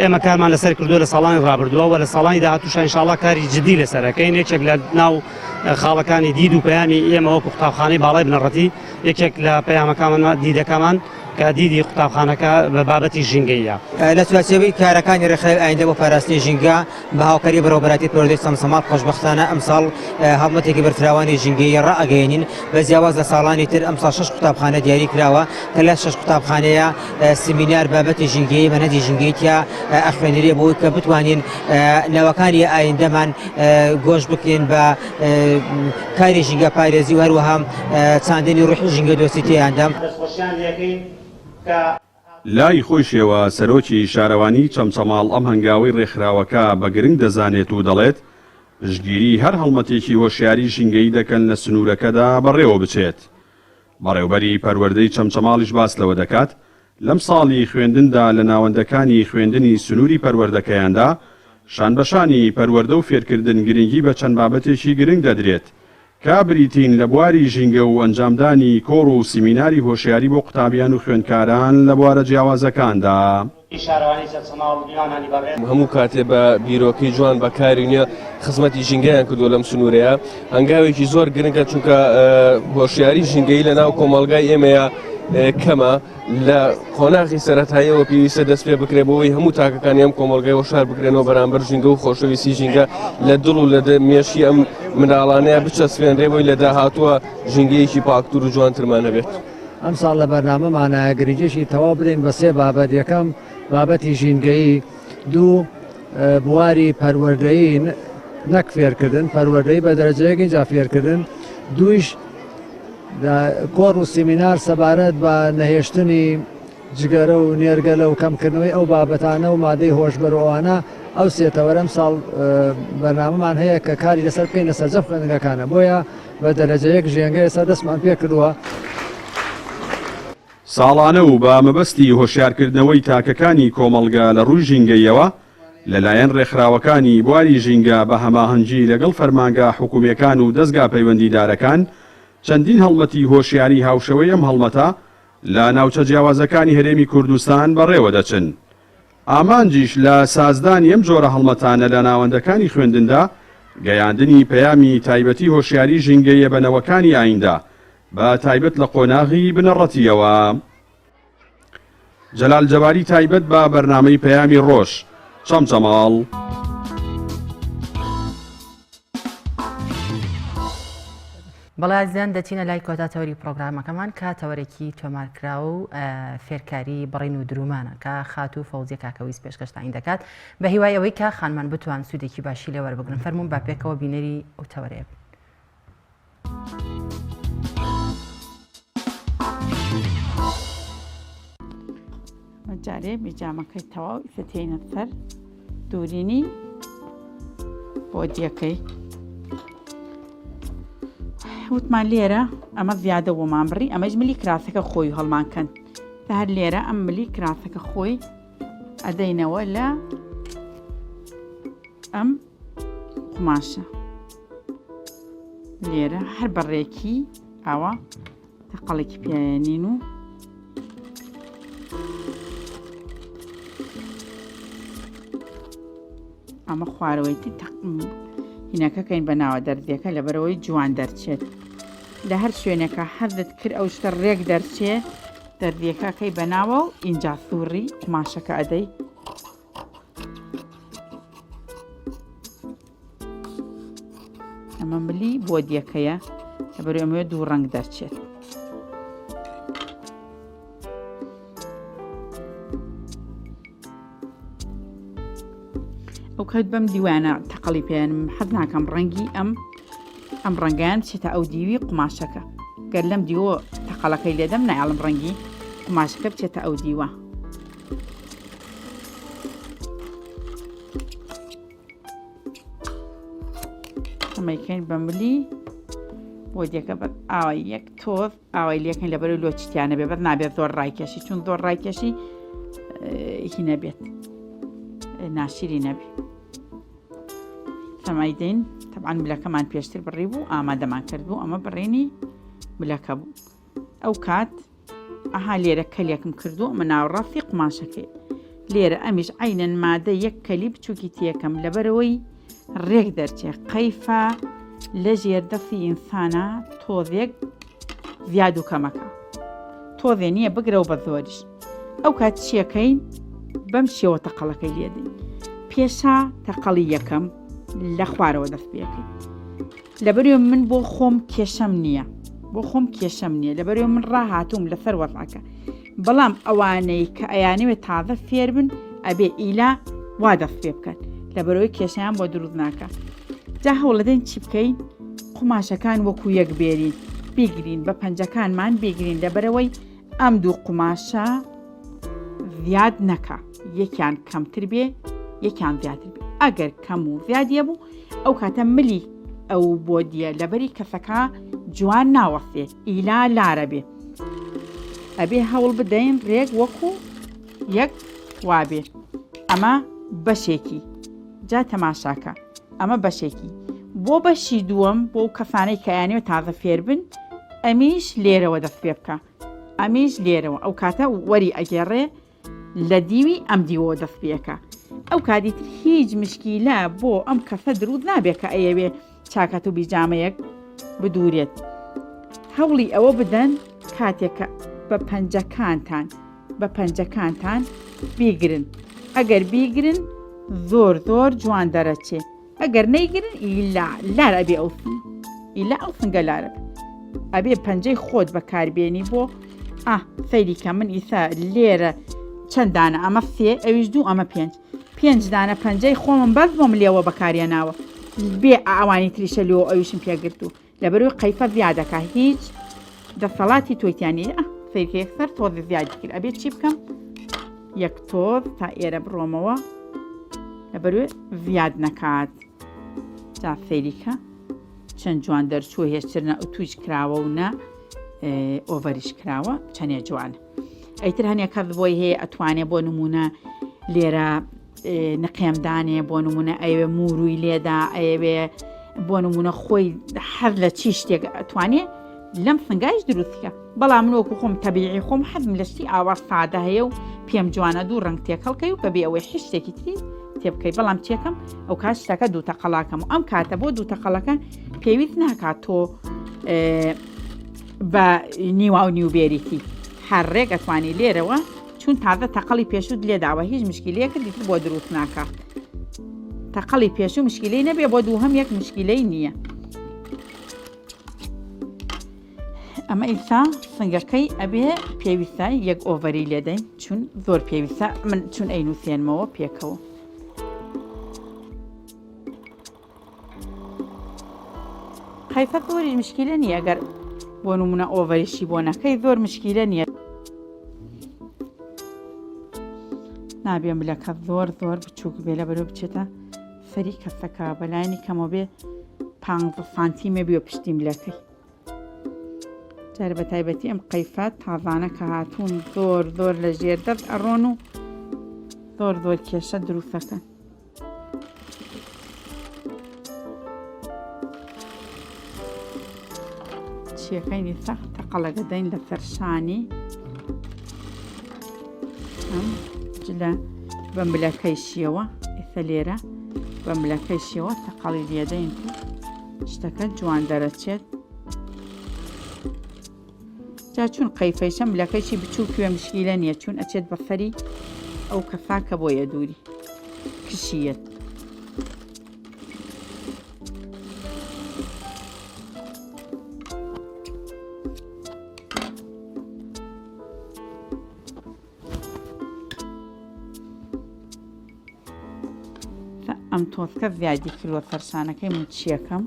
ئێمە کارمان لەسەر کردووە لە ساڵانی ڕابردووە و لە ساڵانی داهاتووشە ئینشاڵڵا کاری جدی لەسەرەکەین یەکێک لە ناو خاڵەکانی دید و پەیامی ئێمە وەکو قوتابخانەی باڵای بنەڕەتی یەکێک لە پەیامەکانمان دیدەکەمان کە دیدی قوتابخانەکە بە بابەتی ژینگەیە لە سواسەوەی کارەکانی ڕێکخراوی ئایندە بۆ پاراستنی ژینگە بە هاوکاری بەڕێوەبەراتی پرۆژەی سەمسەماڵ خۆشبەختانە ئەمساڵ هەڵمەتێکی بەرفراوانی ژینگەی ڕائەگەیەنین بە جیاواز لە ساڵانی تر ئەمساڵ 6 قوتابخانە دیاری کراوە کە لە 6 قوتابخانەیە سیمینار بابەتی ژینگەی بەنەدی ژینگەیتیا ئەخوێنرێ بۆی کە بتوانین نەوەکانی ئایندەمان گۆش بکەین بە کاری ژینگە پارێزی و هەروەها چاندنی ڕوحی ژینگە دۆستی تێیاندەم لای خۆشیەوە سەرۆکی شارەوانی چەمچەماڵ ئەم هەنگاوی ڕێکخراوەکە بە گرنگ دەزانێت و دەڵێت ژگیری هەر هەڵمەتێکی هۆشیاری ژینگەی دەکەن لە سنوورەکەدا بەڕێوە بچێت. بەڕێوبەری پەروەردەی چەمچەماڵیش باس لەوە دەکات لەم ساڵی خوێندندا لە ناوەندەکانی خوێندنی سنووری پەروەردەکەیاندا شانبەشانی پەروەردە و فێرکردن گرنگی بە چەند بابەتێکی گرنگ دەدرێت کا بریتین لە بواری ژینگە و ئەنجامدانی کۆڕ و سیمیناری هۆشیاری بۆ قوتابیان و خوێندکاران لە بوارە جیاوازەکاندا. هەموو کاتێ بە بیرۆکەی جوان بەکاری نیە خزمەتی ژینگەیان کردو لەم سنوورەیە هەنگاوێکی زۆر گرنگە چونکە هۆشیاری ژینگەی لە ناو کۆمەڵگای ئێمەیە کەمە لە قۆناغی سەرەتاییەوە پێویستە دەست پێ بکرێ بەوەی هەموو تاکەکانی ئەم کۆمەڵگای هۆشار بکرێنەوە بەرامبەر ژینگە و خۆشەویستی ژینگە لە دڵ و لە مێشی ئەم مناڵانەیە بچەسپێنرێ بۆی لە داهاتووە ژینگەیەکی پاکتور و جوانترمانە بێت. ئەم ساڵ لە بەرنامەمانە گرنگیشی تەواو بدەین بە سێ بابەت یەکەم بابەتی ژینگەیی دوو بواری پەروەردەیی نەک فێرکردن پەروەردەیی بە دەرەجەیەکی جا فێرکردن دویش کۆڕ و سیمینار سەبارەت بە نەهێشتنی جگەرە و نێرگەلە و کەمکردنەوەی ئەو بابەتانە و مادەی هۆشبەرەوانە ئەو سێتەوەرەم ساڵ بەرنامەمان هەیە کە کاری لەسەر بکەین لە سەرجەم خوێندنگەکانە بۆیە بە دەرەجەیەک ژێنگەی سەر دەستمان پێ کردووە. ساڵانە و بە مەبەستی هۆشیارکردنەوەی تاکەکانی کۆمەڵگە لە ڕووی ژینگەیەوە لەلایەن ڕێکخراوەکانی بواری ژینگە بە هەماهەنگی لەگەڵ فەرمانگە حکوومیەکان و دەستگا پەیوەندیدارەکان چەندین هەڵمەتی هۆشیاری هاوشەوەی ئەم هەڵمەتە لە ناوچە جیاوازەکانی هەرێمی کوردستان بەڕێوە دەچن. ئامانجیش لە سازدانی ئەم جۆرە هەڵمەتانە لە ناوەندەکانی خوێندندا گەیاندنی پەیامی تایبەتی هۆشیاری ژینگەیە بەنەوەکانی ئایندا بە تایبەت لە قۆناغی بنەڕەتیەوە. جەلال جەباری تایبەت بە بەرنامەی پەیامی ڕۆژ چەمچەماڵ. بەڵازیان دەچینە لای کۆتاتەوەری پرۆگرامەکەمان کاتەوەرێکی تۆمارکرا و فێرکاری بڕین و درومانە کە خات و فەوزیە کاکەویست پێشکەشتین دەکات بە هیوای ئەوەی کە خانمان بتوان سوودێکی باشی لێ وەربگرن فەرموون با پێکەوە بینەری ئەو تەوەرەیە بن. جارێ بیجامەکەی تەواو ئیسەتێنە سەر دوورینی بۆ دیەکەی وتمان لێرە ئەمە زیادە بۆمان بڕی ئەمەش ملی کراسەکە خۆی هەڵمانکەن هەر لێرە ئەم ملی کراسەکە خۆی ئەدەینەوە لە ئەم قماشە لێرە هەر بەڕێکی ئاوە تەقەڵێکی پیانین و ئەمە خوارەوەیتی هینەکەکەین بە ناوە دەردیەکە لەبەرەوەی جوان دەرچێت لە هەر شوێنێکە حەزت کرد ئەو شتە ڕێک دەرچێ دەردیەکەکەی بە ناوە و ئینجا سووڕی قماشەکە ئەدەی ئەمە ملی بۆ دیەکەیە لەبەرەوەی ئەمەوێ دوو ڕەنگ دەرچێت ئەو کەوت بەم دیوانە تەقەڵی پێیانم حەز ناکەم ڕەنگی ئەم ڕەنگیان بچێتە ئەو دیوی قماشەکە گەر لەم دیوە تەقەڵەکەی لێدەم نایڵم ڕەنگی قماشەکە بچێتە ئەو دیوە ئەمەیکەین بە ملی بۆ دیەکە بە ئاوای یەک تۆز ئاوای لەکەین لەبەرەوەی لۆچیتیانە بێ بەر نابێت زۆر ڕایکێشی چون زۆر ڕایکێشی هی نەبێت ناشیری نەبی سەمایدەین تەبعاان بلەکەمان پێشتر بڕی بوو ئامادەمان کرد بوو ئەمە بڕێنی بلەکە بوو ئەو کات ئەها لێرە کەلێکم کردو ئەمە ناوڕاستی قماشەکەی لێرە ئەمیش عینەن مادە یەک کەلی بچووکی تێکەم لەبەرەوەی ڕێک دەرچێ قەیفە لە ژێردەفی ئینسانە تۆزێک زیاد و کەمەکە تۆزێ نییە بگرەوە بە زۆریش ئەو کات چیەکەین بەم شێوە تەقەڵەکەی لێدەین پێشا تەقەڵی یەکەم لە خوارەوە دەست پێەکەی لەبەرێ من بۆ خۆم کێشەم نییە لەبەرێ من ڕاهاتوم لەسەر وەزعەکە بەڵام ئەوانەی کە ئەیانەوێت تازە فێر بن ئەبێ ئیلا وا دەست پێ بکەن لەبەرەوەی کێشیان بۆ دروست ناکە جا هەوڵەدەین چی بکەین قماشەکان وەکو یەک بێرین بیگرین بە پەنجەکانمان بیگرین لەبەرەوەی ئەم دوو قماشە زیاد نەکە یەکیان کەمتر بێ یەکیان زیاتر بێ ئەگەر کەم و زیادیە بوو ئەو کاتە ملی ئەو بۆ دیە لەبەری کەسەکە جوان ناوەستێ ئیلا لارە بێ ئەبێ هەوڵ بدەین ڕێک وەکو یەک وابێ ئەمە بەشێکی جا تەماشاکە ئەمە بەشێکی بۆ بەشی دووەم بۆ کەسانەی کەیانێ تازە فێر بن ئەمیش لێرەوە دەست پێ بکە ئەمیش لێرەوە ئەو کاتە وەری ئەگێڕێ لە دیوی ئەم دیوەوە دەست پێەکە ئەو کاتیتر هیچ مشکیلە بۆ ئەم کەسە دروست نابێت کە ئەیەوێ چاکەت و بیجامەیەک بدورێت هەوڵی ئەوە بدەن کاتێکە بە پەنجەکانتان بیگرن ئەگەر بیگرن زۆر جوان دەرەچێ ئەگەر نەیگرن لار ئەبێ ئیلا ئەو سنگە لارە ئەبێ پەنجەی خۆت بەکاربێنی بۆ سەیریکە من ئیسا لێرە چەنددانە ئەمە سێ ئەویش دوو ئەمە پێنج دانە پەنجەی خۆمم بەس بۆم لێوە بەکاریاناوە بێ ئەوانی تریشە لێوە ئەویشم پێگرتو لەبەروی قەیفە زیادەکە هیچ دەسەڵاتی تۆیتیانی سەیرکە یەکسەر تۆزی زیادی کرد ئەبێت چی بکەم یەک تۆز تا ئێرە بڕۆمەوە لەبەروێ زیاد نەکات جا سەیریکە چەند جوان دەرچوو هێشتر نە تویش کراوە و نە ئۆڤەریش کراوە چەندێ جوانە ئەیتر هەنێک کەس بۆی هەیە ئەتوانێ بۆ نمونە لێرە نقێمدانێ بۆ نمونە ئەوێ موروی لێدا ئەوێ بۆ نمونە خۆی هەر لە چی شتێک ئەتوانێ لەم سنگایش دروستکە بەڵام من وەکو خۆم تەبیعی خۆم حەزم لە شتی ئاوا سادە هەیە و پێم جوانە دوو ڕنگ تێکەڵکەی و بەبێ ئەوەی هیچ شتێکی تری تێبکەی بەڵام چێکم ئەو کات شتەکە دوو تەقەڵاکەم و ئەم کاتە بۆ دوو تەقەڵەکە پێویست ناکات تۆ بە نیوا و نیوبێریتی هەر ڕێک ئەتوانی لێرەوە چون تازە تەقەڵی پێشوت لێداوە هیچ مشکلەیەکە دیتر بۆ دروست ناکات تەقەڵی پێشوو مشکلەی نەبێ بۆ دووهەم یەک مشکلەی نییە ئەمە ئیسا سنگەکەی ئەبێ پێویستە یەک ئۆڤەری لێدەین چون زۆر پێویستە من چون ئەینوسێنمەوە پێکەوە قەیفە زۆری مشکلە نییە ئەگەر بۆ نمونە ئۆڤەریشی بۆ نەکەی زۆر مشکلە نییە نابێم لەکە زۆر بچووک بێ لەبەرەوە بچێتە سەری کەسەکە بەلایانی کەمەوە بێ 15 سانتیمە بێ پشتی ملەکەی جارە بە تایبەتی ئەم قەیفە تازانە کە هاتوون زۆر لە ژێر دەست ئەڕۆن و زۆر کێشە دروستەکەن چیەکەینی سەخت تەقەڵەکە دەین لە سەرشانی لە بەمبلەکەی شیەوە ئێستا لێرە بەمبلەکەی شیەوە تەقەڵی لێدەین شتەکە جوان دەرەچێت جا چون قەیفەیشە ملەکەیشی بچوو کوێ مشکیلە نییە چون ئەچێت بە فەری ئەو کەسا کە بۆیە دووری کشیەت ئەم تۆزکە زیادی کردوە سەرشانەکەی من چیەکەم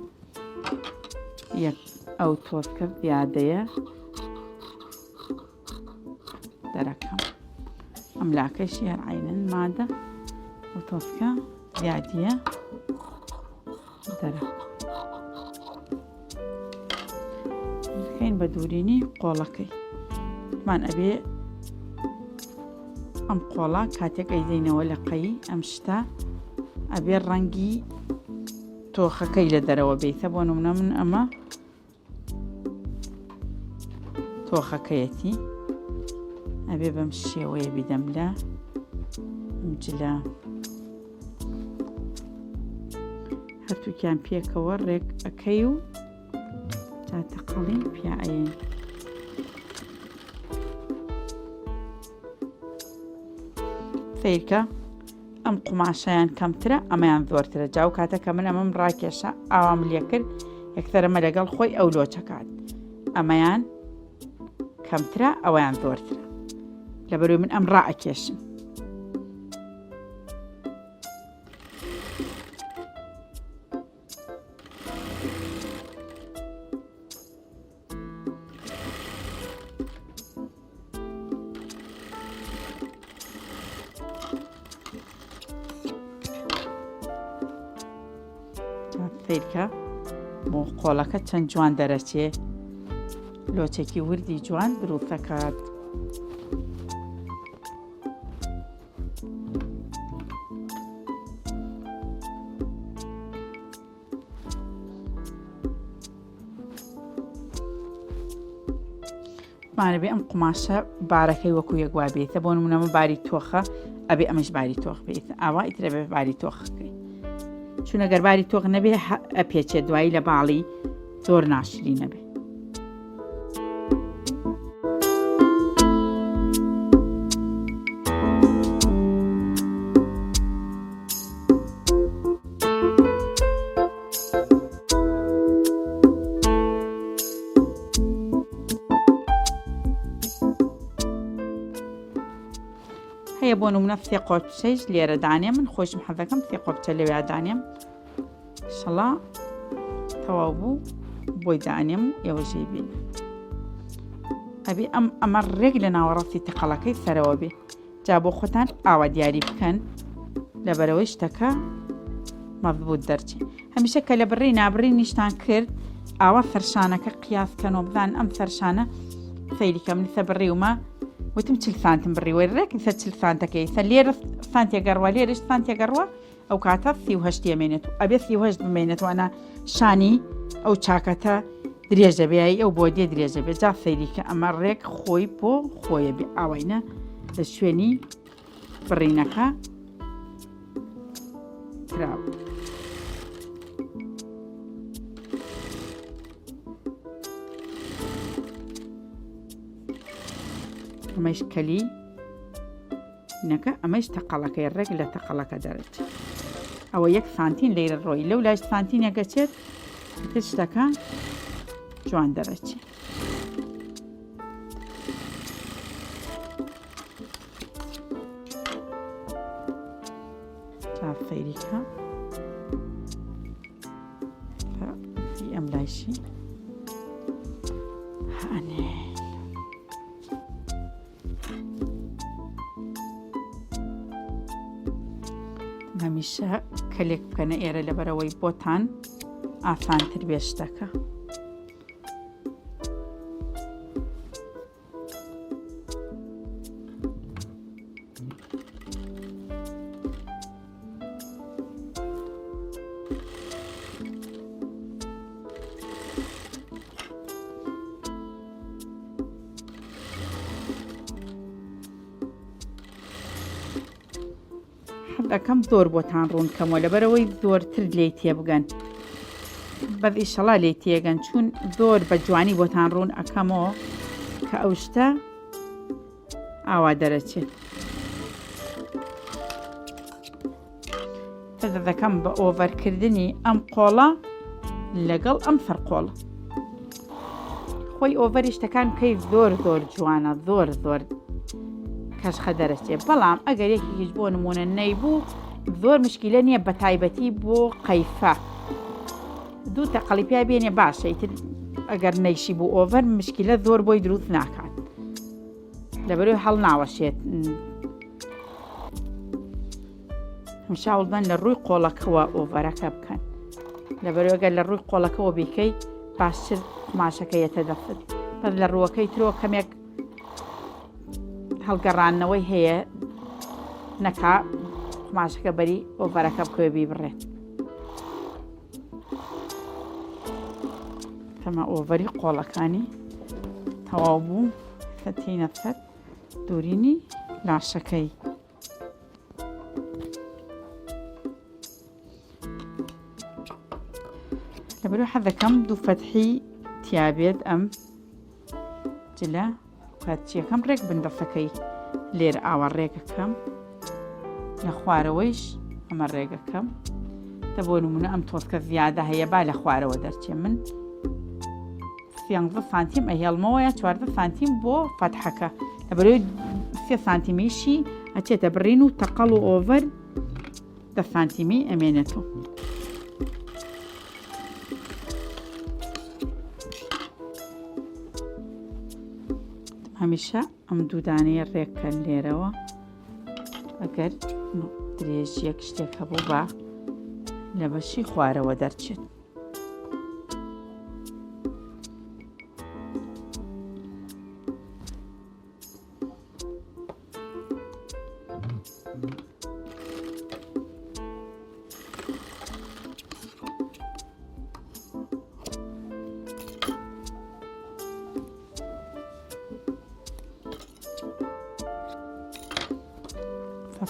ئەو تۆزکە زیادەیە دەرەکەم ئەم لاکەشی هەر عینەن مادە ئەو تۆزکە زیادیە دەرە بکەین بە دوورینی قۆڵەکەی مان ئەبێ ئەم قۆڵە کاتێک ئەیدەینەوە لە قەی ئەم شتە ئەبێ ڕەنگی تۆخەکەی لە دەرەوە بیتە بۆ نمونە من ئەمە تۆخەکەیەتی ئەبێ بەم شێوەیە بیدەم لە جلە هەرتووکیان پێکەوە ڕێک ئەەکەی و تاتەقەڵی پیاعین فێرکە ئەم قوماشەیان کەمترە ئەمەیان زۆرترە جاو کاتەکە من ئەمەم ڕاکێشە ئاوام لێ کرد یەکتەرەمە لەگەڵ خۆی ئەو لۆچەکات ئەمەیان کەمترە ئەویان زۆرترە لەبەروی من ئەم ڕائەکێشم فێرکە بۆ قۆڵەکە چەند جوان دەرەچێ لۆچێکی وردی جوان دروستەکات مانەبێ ئەم قوماشە بارەکەی وەکو یەکوا بێتە بۆ نمونەمە باری تۆخە ئەبێ ئەمەش باری تۆخ بێت ئاوا ئیترە بێ باری تۆخەکەی چونە گەرباری تۆخ نەبێ ئەپێچێت دوایی لە باڵی زۆر ناشری نەبێ هەیە بۆ نمونە فێ قۆچەیش لێرە دانێ من خۆشم حەزەکەم فێ قۆچە لەوێ دانێم شەڵا تەواو بوو بۆی دانێم و ئێوەژەی بین ئەبێ ئەمە ڕێک لە ناوەڕاستی تەقەڵەکەی سەرەوە بێ جا بۆ خۆتان ئاوا دیاری بکەن لەبەرەوەی شتەکە مەضبوط دەرچێ هەمیشە کە لە بڕی نابڕی نیشتان کرد ئاوا فەرشانەکە قیاسکەنەوە بزان ئەم فەرشانە فەیلیکە من سە بڕیومە وتم 40 سانتم بڕیوەی ڕێکی سە 40 سانتەکەی سە لێرە سانتێگەڕوە لێرەش سانتێگەڕوە ئەو کاتە 38 ئەمێنێت و ئەبێ 38 بمێنێتوانە شانی ئەو چاکەتە درێژە بێایی ئەو بۆ دێ درێژە بێ جا فەیلیکە ئەمە ڕێک خۆی بۆ خۆیە بێ ئاوینە لە شوێنی بڕینەکە کراوە ئەمەش کەلی نەکە ئەمەش تەقەڵەکەی ڕێک لە تەقەڵەکە دەرێت ئەوە 1 سانتین لێرە ڕۆی لەو لاش سانتینەکە چێت شتەکە جوان دەرەچێت جا فەیریکە ئەم لایشی هەنێ هەمیشە کەلێک بکەنە ئێرە لەبەرەوەی بۆتان ئاسانتر بێ شتەکە ئەەکەم زۆر بۆتان ڕوون کەمەوە لەبەرەوەی زۆرتر لێی تێبگەن بەڵ ئیشەڵا لێی تێگەن چون زۆر بە جوانی بۆتان ڕوون ئەەکەمەوە کە ئەو شتە ئاوا دەرەچێت دەکەم بە ئۆڤەرکردنی ئەم قۆڵە لەگەڵ ئەم فەرقۆڵە خۆی ئۆڤەری شتەکان کەی زۆر زۆر جوانە زۆر زۆر کەشخە دەرەچێ بەڵام ئەگەر یەکێکیش بۆ نمونە نەیبوو زۆر مشکیلە نییە بە تایبەتی بۆ قەیفە دوو تەقەڵی پیا بێنێ باشە ئیتر ئەگەر نەیشی بوو ئۆڤەر مشکیلە زۆر بۆی دروست ناکات لەبەرەوەی هەڵ ناوەشێت هەمشاوڵدان لە ڕووی قۆڵەکەوە ئۆڤەرەکە بکەن لەبەرەوەگەر لە ڕووی قۆڵەکەەوە بیکەی باشتر قماشەکەیەتە دەفت بەس لە ڕووەکەی ترۆ کەمێک هەڵگەڕانەوەی هەیە نەکا قماشەکە بەری ئۆڤەرەکە بکوێ بیبڕێت تەمە ئۆڤەری قۆڵەکانی تەواو بوو تینە سەر دوورینی لاشەکەی. لەبەرو حەز دەکەم دوو فەتحی تیابێت ئەم جلە کاتچیەکەم ڕێک بندەفەکەی لێرە ئاوا ڕێگەکەم لە خوارەوەیش ئەمە ڕێگەکەم دە بۆ نمونە ئەم تۆسکە زیادە هەیە با لە خوارەوە دەرچێ من 13 سانتیم ئەهێڵمەوە یا 14 سانتیم بۆ فەتحەکە لەبەرەوەی 3 سانتیمیشی ئەچێتە بڕین و تەقەڵ و ئۆڤەر 10 سانتیمی ئەمێنێتەوە. هەمیشە ئەم دوودانەیە ڕێککەن لێرەوە ئەگەر درێژیەک شتێک هەبوو بە لە بەشی خوارەوە دەرچێت.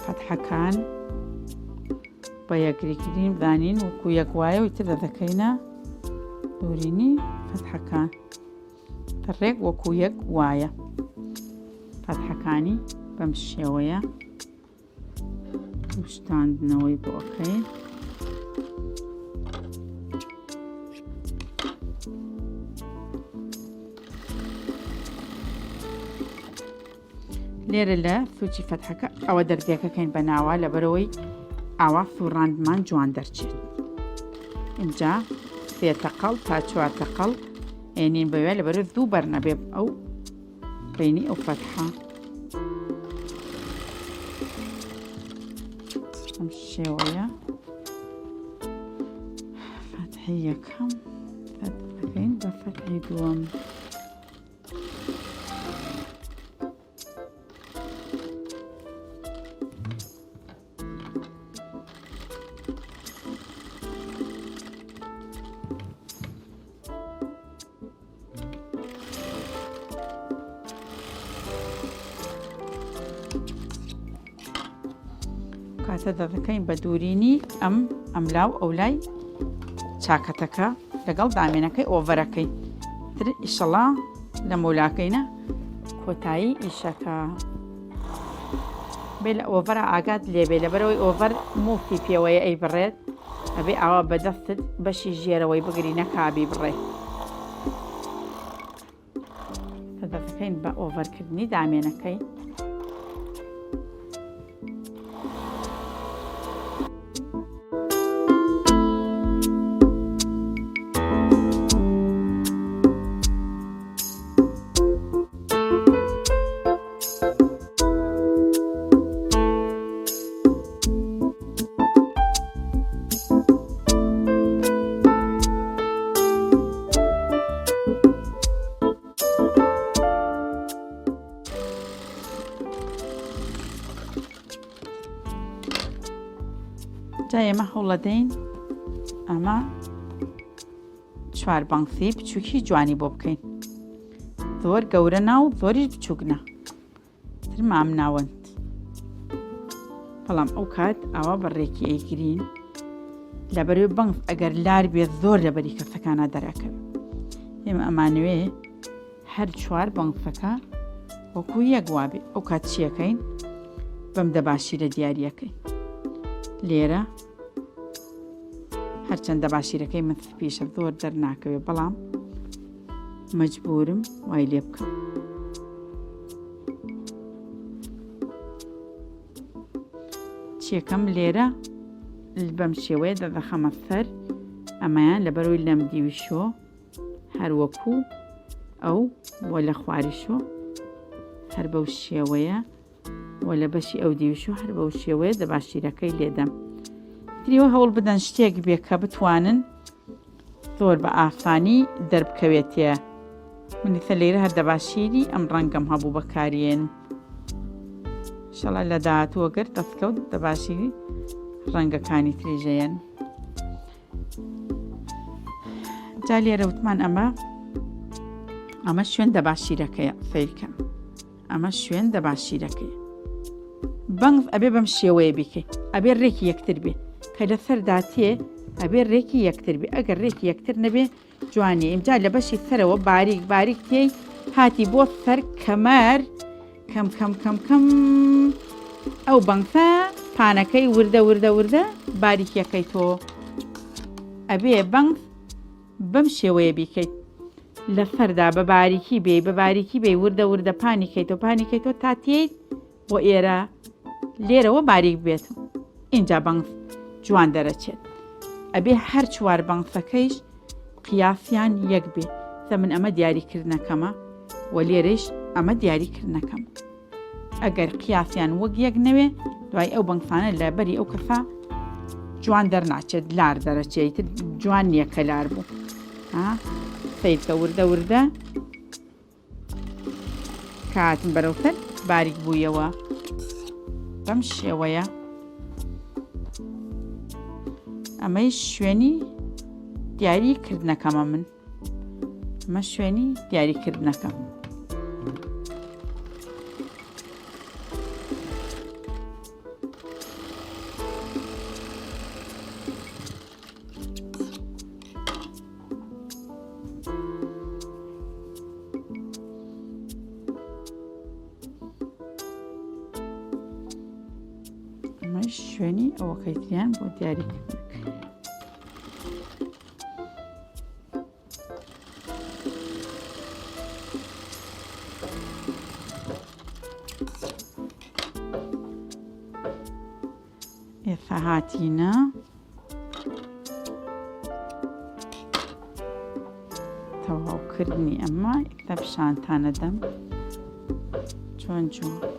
فەتحەکان بە یەکریکردین بدانین وەکو یەک وایە و تر دەکەینە دوورینی فەتحەکان ڕێک وەکو یەک وایە. فەتحەکانی بەم شێوەیە شتاندنەوەی بۆ ئەەکەین. لێرە لە سوچی فەتحەکە ئەوە دەردێکەکەین بە ناوە لەبەرەوەی ئاوا سوڕاندمان جوان دەرچێت. اینجا 3 تەقەڵ تا 4 تەقەڵ ئێنین بەوێ لەبەرە دوو بەرنەبێ ئەو بینی ئەو فەتحە ئەم شێوەیە فەتحی یەکەم دەکەین بە فەتحی دووەم. کاتە دەکەین بە دوورینی ئەملاو ئەو لای چاکەتەکە لەگەڵ دامێنەکەی ئۆڤەرەکەی تر ئیشەڵا لە مۆلاکەینە کۆتایی ئیشەکە بێ لە ئۆڤەرە ئاگات لێبێ لەبەرەوەی ئۆڤەر موفتی پێوەیە ئەی بڕێت ئەبێ ئاوا بەدەستت بەشی ژێرەوەی بگرینە کابی بڕێ. دەکەین بە ئۆڤەرکردنی دامێنەکەی جا ئێمە هەوڵەدەین ئەمە 4 بانگسی بچووکی جوانی بۆ بکەین. زۆر گەورە نا و زۆریش بچووکنە تر مام ناوەند بەڵام ئەو کات ئاوا بەڕێکی ئەیگرین لەبەرەوەی بەنگ ئەگەر لار بێت زۆر لەبەری کەسەکانە دەرەکەن. ئێمە ئەمانوێ هەر 4 بانگسەکە وەکو یەک وابێ ئەو کات چیەکەین بەم دەباشیرە دیاریەکەی لێرە هەرچەندە باشیرەکەی من پیشە زۆر دەرناکەوێ بەڵام مەجبورم وای لێ بکەم. چیەکەم لێرە بەم شێوەیە دەدەخەمە سەر ئەمایان لەبەرەوەی لەم دیویشۆ هەروەکو ئەو بۆ لە خواریشۆ هەر بەو شێوەیە و لە بەشی ئەو دیویشۆ هەر بەو شێوەیە دەباشیرەکەی لێدەم. تریوە هەوڵ بدەن شتێک بێ کە بتوانن زۆر بە ئاسانی دەربکەوێتێ. منیتە لێرە هەر دەباشیری ئەم ڕەنگەم هەبوو بەکارێنم. شەڵا لە داهاتووە گەر دەستکەوت دەباشیری ڕەنگەکانی تریژەیەن. جا لێرە وتمان ئەمە ئەمە شوێن دەباشیرەکەیە فەیرکەم ئەمە شوێن دەباشیرەکەی بەنگ ئەبێ بەم شێوەیە بیکەیت ئەبێ ڕێکی یەکتر بێ کە لە سەرداتێ ئەبێ ڕێکی یەکتر بێ ئەگەر ڕێکی یەکتر نەبێ جوانی ئیمجا لە بەشی سەرەوە باریک باریک تێی هاتی بۆ سەر کەمەر کەم کەم کەم کەم ئەو بەنگسە پانەکەی وردە وردە وردە باریکیەکەی تۆ ئەبێ بەنگ بەم شێوەیە بیکەیت لە سەردا بە باریکی بێ بە باریکی بێ وردە وردە پانیکەیت و پانیکەیت تۆ تا تێیت بۆ ئێرە لێرەوە باریک بێت اینجا بەنگ جوان دەرەچێت ئەبێ هەر چوار بەنگسەکەیش قیاسیان یەک بێ سە من ئەمە دیاریکردنەکەمە و لێرەش ئەمە دیاریکردنەکەم ئەگەر قیاسیان وەک یەک نەوێ دوای ئەو بەنگسانە لە بەری ئەو کەسا جوان دەرناچێت لار دەرەچێت جوان نییە کە لار بوو سیرکە وردە وردە کاتم بەرەوتر باریک بوویەوە بەم شێوەیە ئەمەی شوێنی دیاریکردنەکەمە من ئەمە شوێنی دیاریکردنەکەم شوێنی ئەوەکەیتیان بۆ دیاریکردنەکە ئێستا هاتینە تەواوکردنی ئەمە ئێستا پیشانتانە دەم چۆن جوان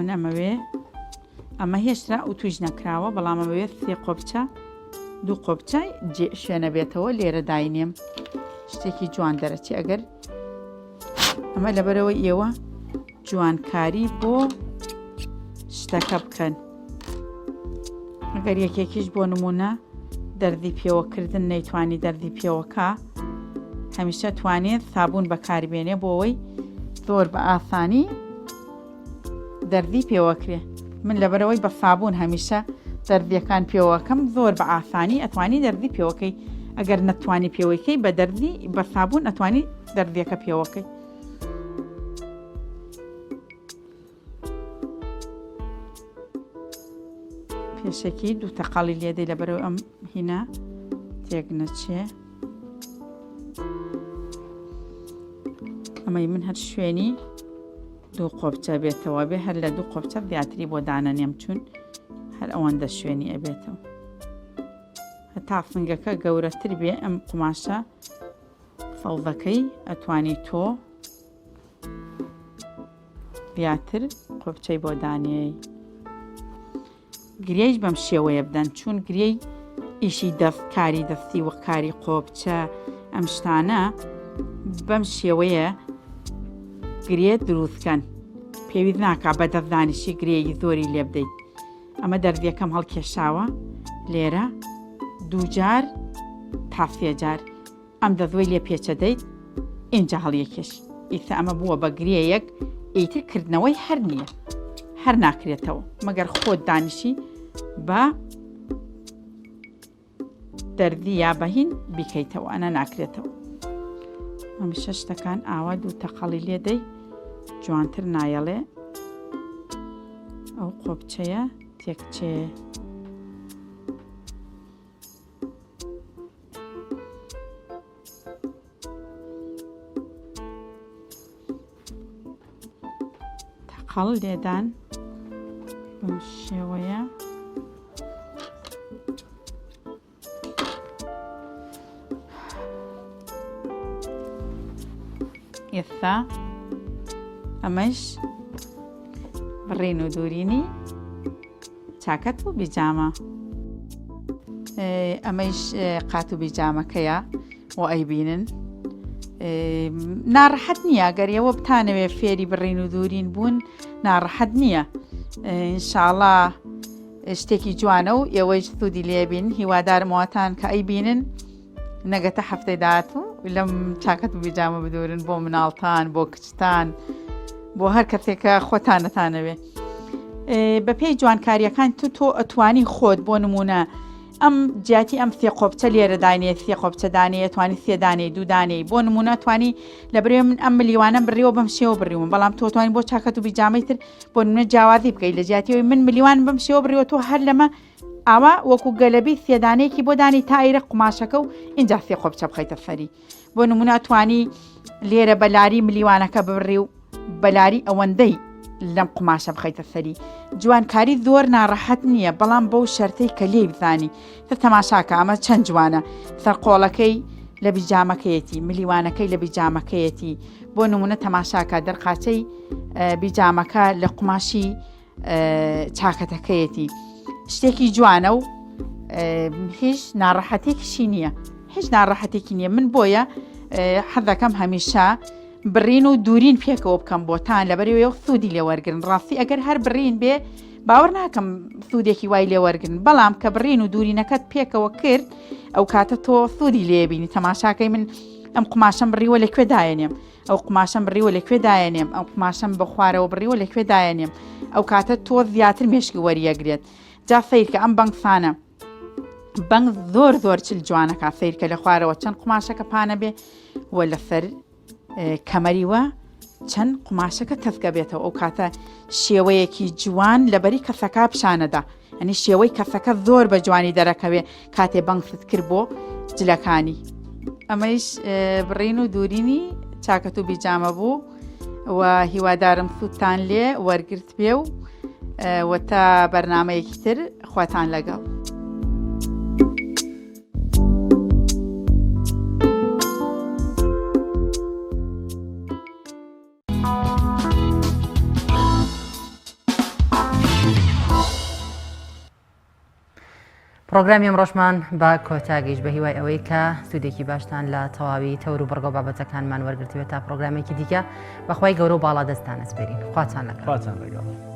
من ئەمەوێ ئەمە هێشتا و توش نەکراوە بەڵام ئەمەوێت سێ قۆبچە دوو قۆبچە شوێنە بێتەوە لێرە داینێم شتێکی جوان دەرەچی ئەگەر ئەمە لەبەرەوەی ئێوە جوانکاری بۆ شتەکە بکەن ئەگەر یەکێکیش بۆ نمونە دەردی پێوەکردن نەیتوانی دەردی پێوەکە هەمیشە توانێت سابوون بەکاربێنێ بۆ ئەوەی زۆر بە ئاسانی دەردی پێوەکرێ من لەبەرەوەی بە سابوون هەمیشە دەردیەکان پێوەکەم زۆر بە ئاسانی ئەتوانی دەردی پێوەکەی ئەگەر نەتوانی پێوەکەی بە دەردی بە سابوون ئەتوانی دەردیەکە پێوەکەی پێشێکی دوو تەقاڵی لێدەی لەبەرەوەی ئەم هینە تێک نەچێ ئەمەی من هەر شوێنی دوو قۆبچە بێتەوە بێ هەر لە دوو قۆبچە زیاتری بۆ دانەنێم چوون هەر ئەوەندە شوێنی ئەبێتەوە هەتا فنگەکە گەورەتر بێ ئەم قماشە فەڵدەکەی ئەتوانی تۆ زیاتر قۆبچەی بۆ دانێی گرێیش بەم شێوەیە بدەن چون گرێی ئیشی دەست کاری دەستی وە کاری قۆبچە ئەم شتانە بەم شێوەیە گرێ دروستکەن پێویست ناکا بە دەستدانیشی گرێی زۆری لێ بدەیت ئەمە دەردیەکەم هەڵکێشاوە لێرە دووجار تا سێجار ئەم دەزۆی لێ پێچە دەیت ئینجا هەڵیەکێش ئیستا ئەمە بووە بە گرێیەک ئیتر کردنەوەی هەر نییە هەر ناکرێتەوە مەگەر خۆت دانیشی بە دەردی یا بەهین بیکەیتەوە ئەنە ناکرێتەوە هەمیشە شتەکان ئاوا دوو تەقەڵی لێدەی جوانتر نایەڵێ ئەو قۆبچەیە تێکچێ قەڵ لێدان بەم شێوەیە ئێستا ئەمەش بڕین و دوورینی چاکەت و بیجامە ئەمەش قات و بیجامەکەیە و ئەیبینن ناڕەحەت نییە گەریەوە بتانەوێ فێری بڕین و دوورین بوون ناڕەحەت نییە ئینشاڵڵا شتێکی جوانە و ئێوەی سوودی لێبین هیوادارمەوەتان کە ئەیبینن نەگەتە هەفتەی داهاتوو لەم چاکەت و بیجامە بدورن بۆ مناڵتان بۆ کچتان بۆ هەر کەسێکە خۆتانەتانەوێ بە پێی جوانکاریەکان تۆ ئەتوانی خۆت بۆ نمونە ئەم جیاتی ئەم سێقۆبچە لێرە دانێت سێقۆبچە دانێت توانی سێدانەی دوودانەی بۆ نمونە توانی لە برێ من ئەم ملیوانە بڕیەوە بەم شێوە بڕیوم بەڵام تۆ توانی بۆ چاکەت و بیجامەی تر بۆ نمونە جیاوازی بکەیت لە جیاتیەوەی من ملیوان بەم شێوە بڕیەوە تۆ هەر لەمە ئاوا وەکو گەلەبی سێدانەیەکی بۆ دانی تایرە قماشەکە و اینجا سێقۆبچە بخەیتە سەری بۆ نمونە توانی لێرە بەلاری ملیوانەکە ببڕی و بەلاری ئەوەندەی لەم قماشە بخەیتە سەری جوانکاری زۆر ناڕەحەت نییە بەڵام بەو شەرتەی کە لێ بزانی تر تەماشاکە ئەمە چەند جوانە سەرقۆڵەکەی لە بیجامەکەیەتی ملیوانەکەی لە بیجامەکەیەتی بۆ نمونە تەماشاکە دەرقاچەی بیجامەکە لە قماشی چاکەتەکەیەتی شتێکی جوانە و هیچ ناڕەحەتێکیشی نییە هیچ ناڕەحەتێکی نییە من بۆیە حەز دەکەم هەمیشە بڕین و دوورین پێکەوە بکەم بۆتان لەبەرەوەی سوودی لێوەرگن ڕاستی ئەگەر هەر بڕین بێ باوەڕ ناکەم سوودێکی وای لێوەرگن بەڵام کە بڕین و دوورینەکەت پێکەوە کرد ئەو کاتە تۆ سوودی لێبینی تەماشاکەی من ئەم قماشەم بڕیوە لەکوێ دایەنێم ئەو قماشەم بڕیوە لەکوێ دایەنێم ئەو قماشەم بە خوارەوە بڕیوە لەکوێ دایەنێم ئەو کاتە تۆ زیاتر مێشکی وەریەگرێت جا سیرکە ئەم بەنگسانە بەنگ زۆر زۆر چل جوانەکە سیرکە لە خوارەوە چەند قماشەکە پانە بێ وە لەسەر کەمەریوە چەند قماشەکە تەسکە بێتەوە ئەو کاتە شێوەیەکی جوان لەبەری کەسەکە پیشانەدا ئەنی شێوەی کەسەکە زۆر بە جوانی دەرەکەوێ کاتێ بەنگست کرد بۆ جلەکانی ئەمەش بڕین و دوورینی چاکەت و بیجامە بوو و هیوادارم سوودتان لێ وەرگرت بێ و تا بەرنامەیەکی تر خواتان لەگەڵ پرۆگرامی ئەمڕۆژمان بە کۆتاگەیش بە هیوای ئەوەی کە سوودێکی باشتان لە تەواوی تەور و بەرگە و بابەتەکانمان وەرگرتوێت تا پرۆگرامێکی دیکە بەخوای گەورە و باڵا دەستان ئەسپێرین خواتان لەگەڵ.